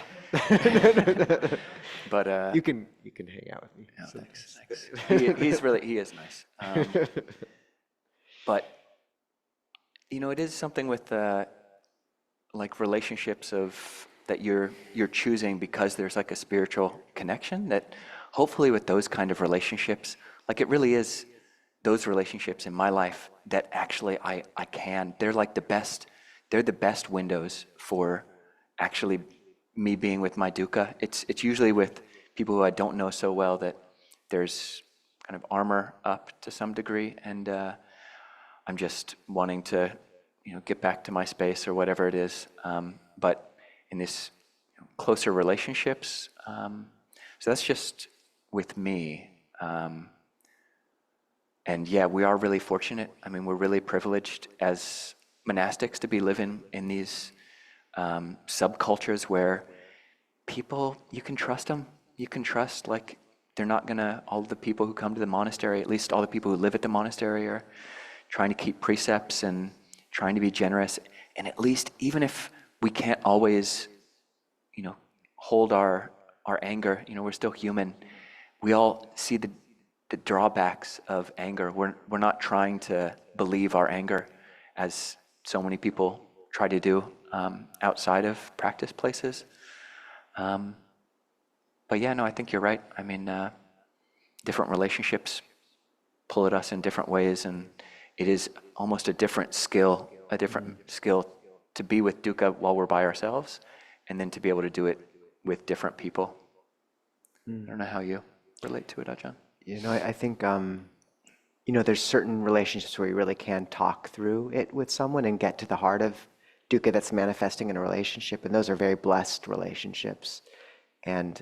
But you can hang out with me. no, So. thanks. He is nice. But it is something with like relationships that you're choosing because there's like a spiritual connection, that hopefully with those kind of relationships, like it really is those relationships in my life that actually they're like they're the best windows for actually me being with my dukkha. It's usually with people who I don't know so well that there's kind of armor up to some degree, and I'm just wanting to get back to my space or whatever it is. But in this closer relationships, so that's just with me. And yeah, we are really fortunate. I mean, we're really privileged as monastics to be living in these subcultures where people, you can trust them. You can trust, like, they're not gonna, all the people who come to the monastery, at least all the people who live at the monastery, are trying to keep precepts and trying to be generous. And at least, even if we can't always, hold our anger, we're still human. We all see the drawbacks of anger. We're not trying to believe our anger, as so many people try to do outside of practice places. But yeah, no, I think you're right. I mean, different relationships pull at us in different ways, and it is almost a different skill to be with dukkha while we're by ourselves, and then to be able to do it with different people. I don't know how you relate to it, Ajahn. I think, there's certain relationships where you really can talk through it with someone and get to the heart of dukkha that's manifesting in a relationship, and those are very blessed relationships. And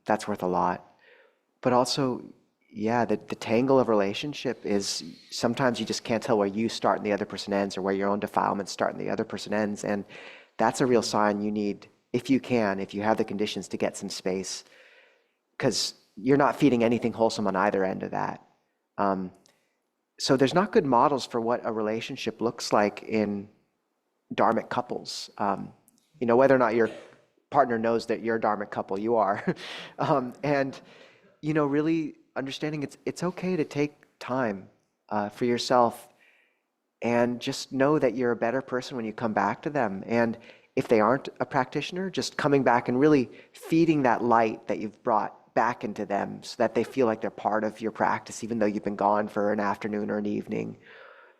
that's worth a lot. But also, yeah, the tangle of relationship is sometimes you just can't tell where you start and the other person ends, or where your own defilements start and the other person ends. And that's a real sign you need, if you have the conditions, to get some space, because you're not feeding anything wholesome on either end of that. so there's not good models for what a relationship looks like in dharmic couples. Whether or not your partner knows that you're a dharmic couple, you are. And, really understanding it's okay to take time for yourself and just know that you're a better person when you come back to them. And if they aren't a practitioner, just coming back and really feeding that light that you've brought back into them so that they feel like they're part of your practice, even though you've been gone for an afternoon or an evening.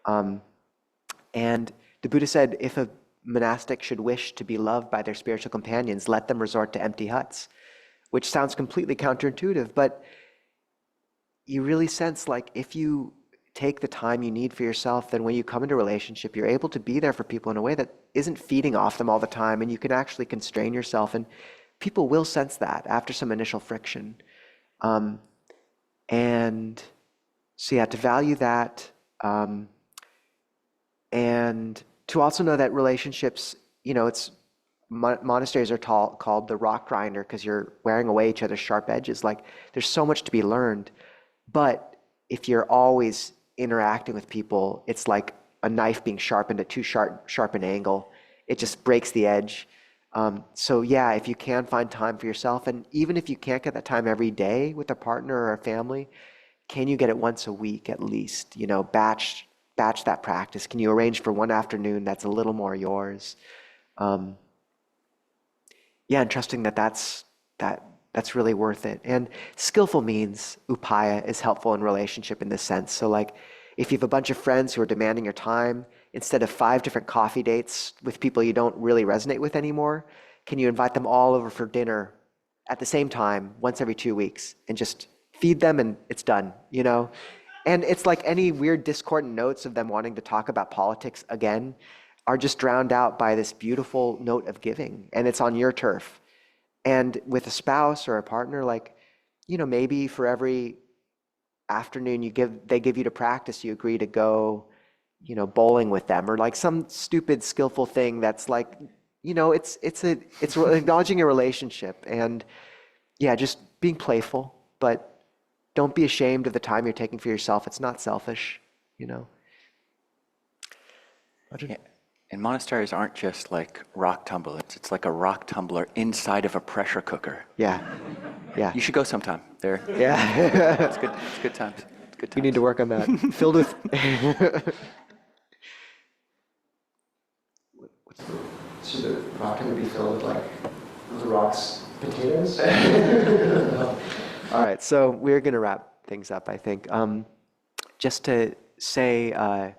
And the Buddha said, if a monastic should wish to be loved by their spiritual companions, let them resort to empty huts, which sounds completely counterintuitive, but you really sense like if you take the time you need for yourself, then when you come into a relationship, you're able to be there for people in a way that isn't feeding off them all the time, and you can actually constrain yourself, and people will sense that after some initial friction. And so yeah, to value that, and to also know that relationships, it's monasteries are called the rock grinder because you're wearing away each other's sharp edges. Like there's so much to be learned, but if you're always interacting with people, it's like a knife being sharpened at too sharp an angle. It just breaks the edge. So yeah, if you can find time for yourself, and even if you can't get that time every day with a partner or a family, can you get it once a week at least? Batch that practice. Can you arrange for one afternoon that's a little more yours? Yeah, and trusting that's really worth it. And skillful means upaya is helpful in relationship in this sense. So like if you have a bunch of friends who are demanding your time, instead of 5 different coffee dates with people you don't really resonate with anymore, can you invite them all over for dinner at the same time once every 2 weeks and just feed them and it's done, And it's like any weird discordant notes of them wanting to talk about politics again are just drowned out by this beautiful note of giving, and it's on your turf. And with a spouse or a partner, like, maybe for every afternoon they give you to practice, you agree to go, bowling with them, or like some stupid skillful thing that's like, it's acknowledging a relationship, and yeah, just being playful, but don't be ashamed of the time you're taking for yourself. It's not selfish, Yeah. And monasteries aren't just like rock tumblers. It's like a rock tumbler inside of a pressure cooker. Yeah, yeah. You should go sometime. Yeah. It's good. It's good times. It's good times. You need to work on that. Filled with. Should the rock tumbler be filled with like the rocks, potatoes? All right, so we're going to wrap things up, I think. Just to say,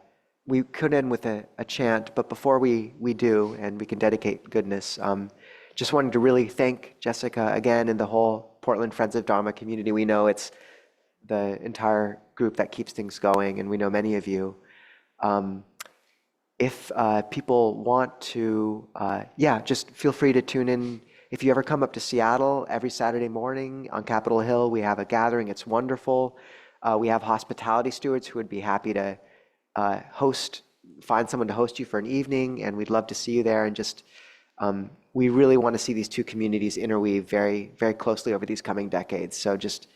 we could end with a chant, but before we do, and we can dedicate goodness, just wanted to really thank Jessica again and the whole Portland Friends of Dharma community. We know it's the entire group that keeps things going, and we know many of you. If people want to, just feel free to tune in. If you ever come up to Seattle, every Saturday morning on Capitol Hill, we have a gathering. It's wonderful. We have hospitality stewards who would be happy to find someone to host you for an evening, and we'd love to see you there. And just, we really want to see these two communities interweave very, very closely over these coming decades. So just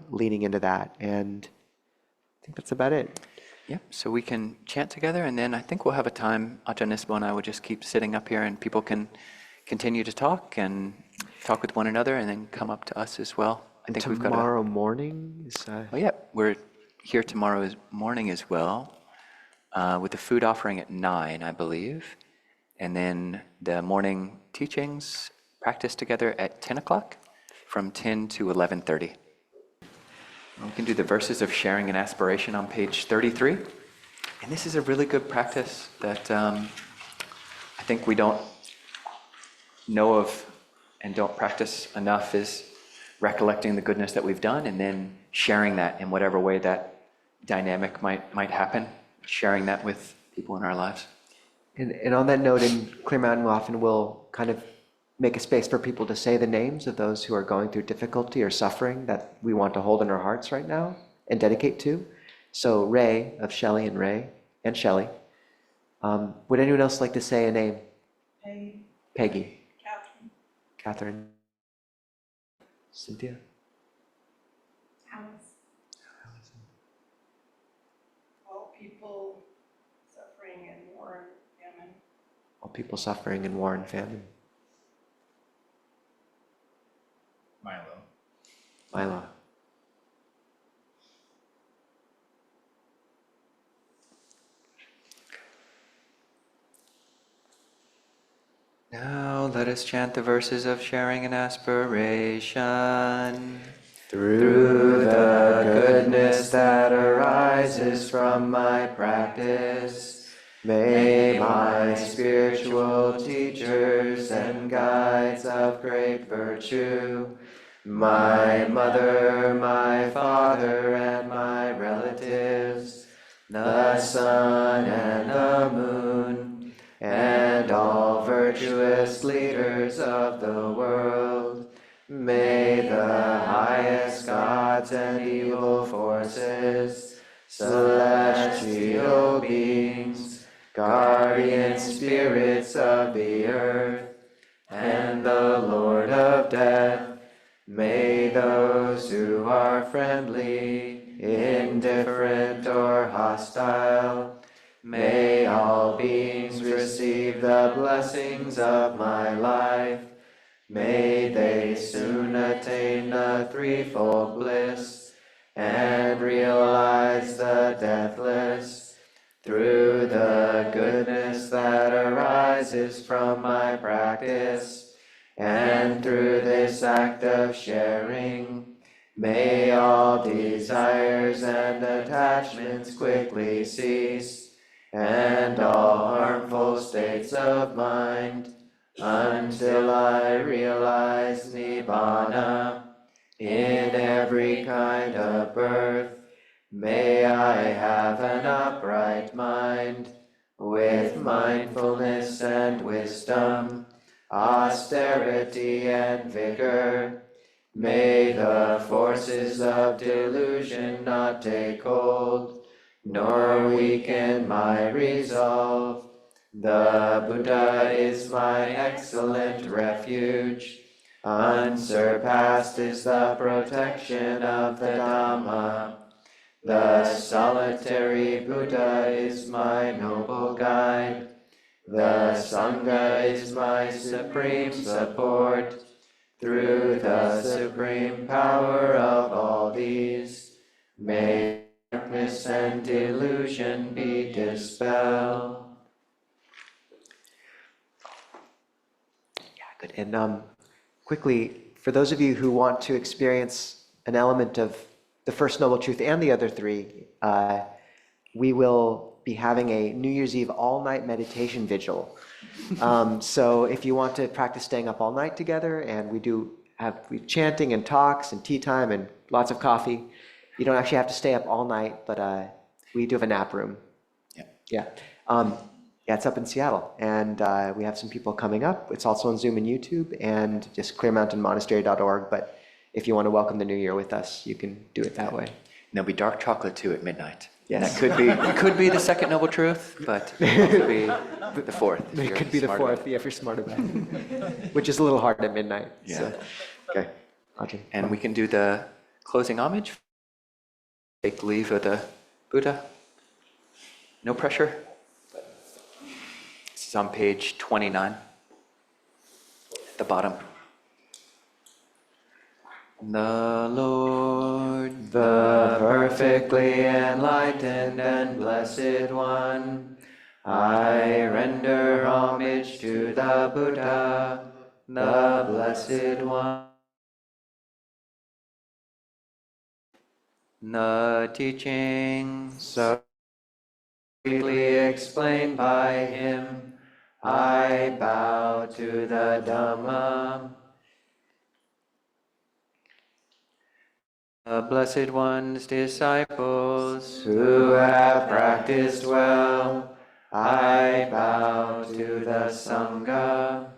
leaning into that. And I think that's about it. Yeah, so we can chant together, and then I think we'll have a time, Ajahn Nisabho and I will just keep sitting up here, and people can continue to talk with one another, and then come up to us as well. I think we've got tomorrow morning is. Oh yeah, we're here tomorrow morning as well, with the food offering at 9, I believe, and then the morning teachings practice together at 10 o'clock, from 10 to 11:30. We can do the verses of sharing an aspiration on page 33, and this is a really good practice that I think we don't know of and don't practice enough, is recollecting the goodness that we've done and then sharing that in whatever way that dynamic might happen, sharing that with people in our lives. And on that note, in Clear Mountain, we often will kind of make a space for people to say the names of those who are going through difficulty or suffering that we want to hold in our hearts right now and dedicate to. So Ray, of Shelley and Ray, and Shelley. Would anyone else like to say a name? Peggy. Catherine. Cynthia. Alice. people suffering in war and famine. All people suffering in war and famine. Milo. Milo. Now let us chant the verses of sharing and aspiration. Through the goodness that arises from my practice, may my spiritual teachers and guides of great virtue, my mother, my father, and my relatives, the sun and the moon, and all virtuous leaders of the world, may the highest gods and evil forces, celestial beings, guardian spirits of the earth, and the Lord of death, may those who are friendly, indifferent, or hostile, may all beings receive the blessings of my life. May they soon attain the threefold bliss and realize the deathless through the goodness that arises from my practice. And through this act of sharing, may all desires and attachments quickly cease, and all harmful states of mind, until I realize Nibbana in every kind of birth. May I have an upright mind, with mindfulness and wisdom, austerity and vigor. May the forces of delusion not take hold, nor weaken my resolve. The Buddha is my excellent refuge. Unsurpassed is the protection of the Dhamma. The solitary Buddha is my noble guide. The Sangha is my supreme support. Through the supreme power of all these, may darkness and delusion be dispelled. Good. And quickly, for those of you who want to experience an element of the First Noble Truth and the other three, we will be having a New Year's Eve all-night meditation vigil. So if you want to practice staying up all night together, and we have chanting and talks and tea time and lots of coffee. You don't actually have to stay up all night, but we do have a nap room. Yeah. Yeah, it's up in Seattle, and we have some people coming up. It's also on Zoom and YouTube, and just clearmountainmonastery.org. But if you want to welcome the new year with us, you can do it that way. And there'll be dark chocolate too at midnight. Yes. That could be the second noble truth, but it could be the fourth. It could be the fourth, if you're smart about it. Which is a little hard at midnight. Yeah. So. Okay. Ajahn. And we can do the closing homage. Take leave of the Buddha. No pressure. This is on page 29, at the bottom. The Lord, the perfectly enlightened and blessed one, I render homage to the Buddha, the blessed one. The teachings so freely explained by him, I bow to the Dhamma. The Blessed One's disciples who have practiced well, I bow to the Sangha.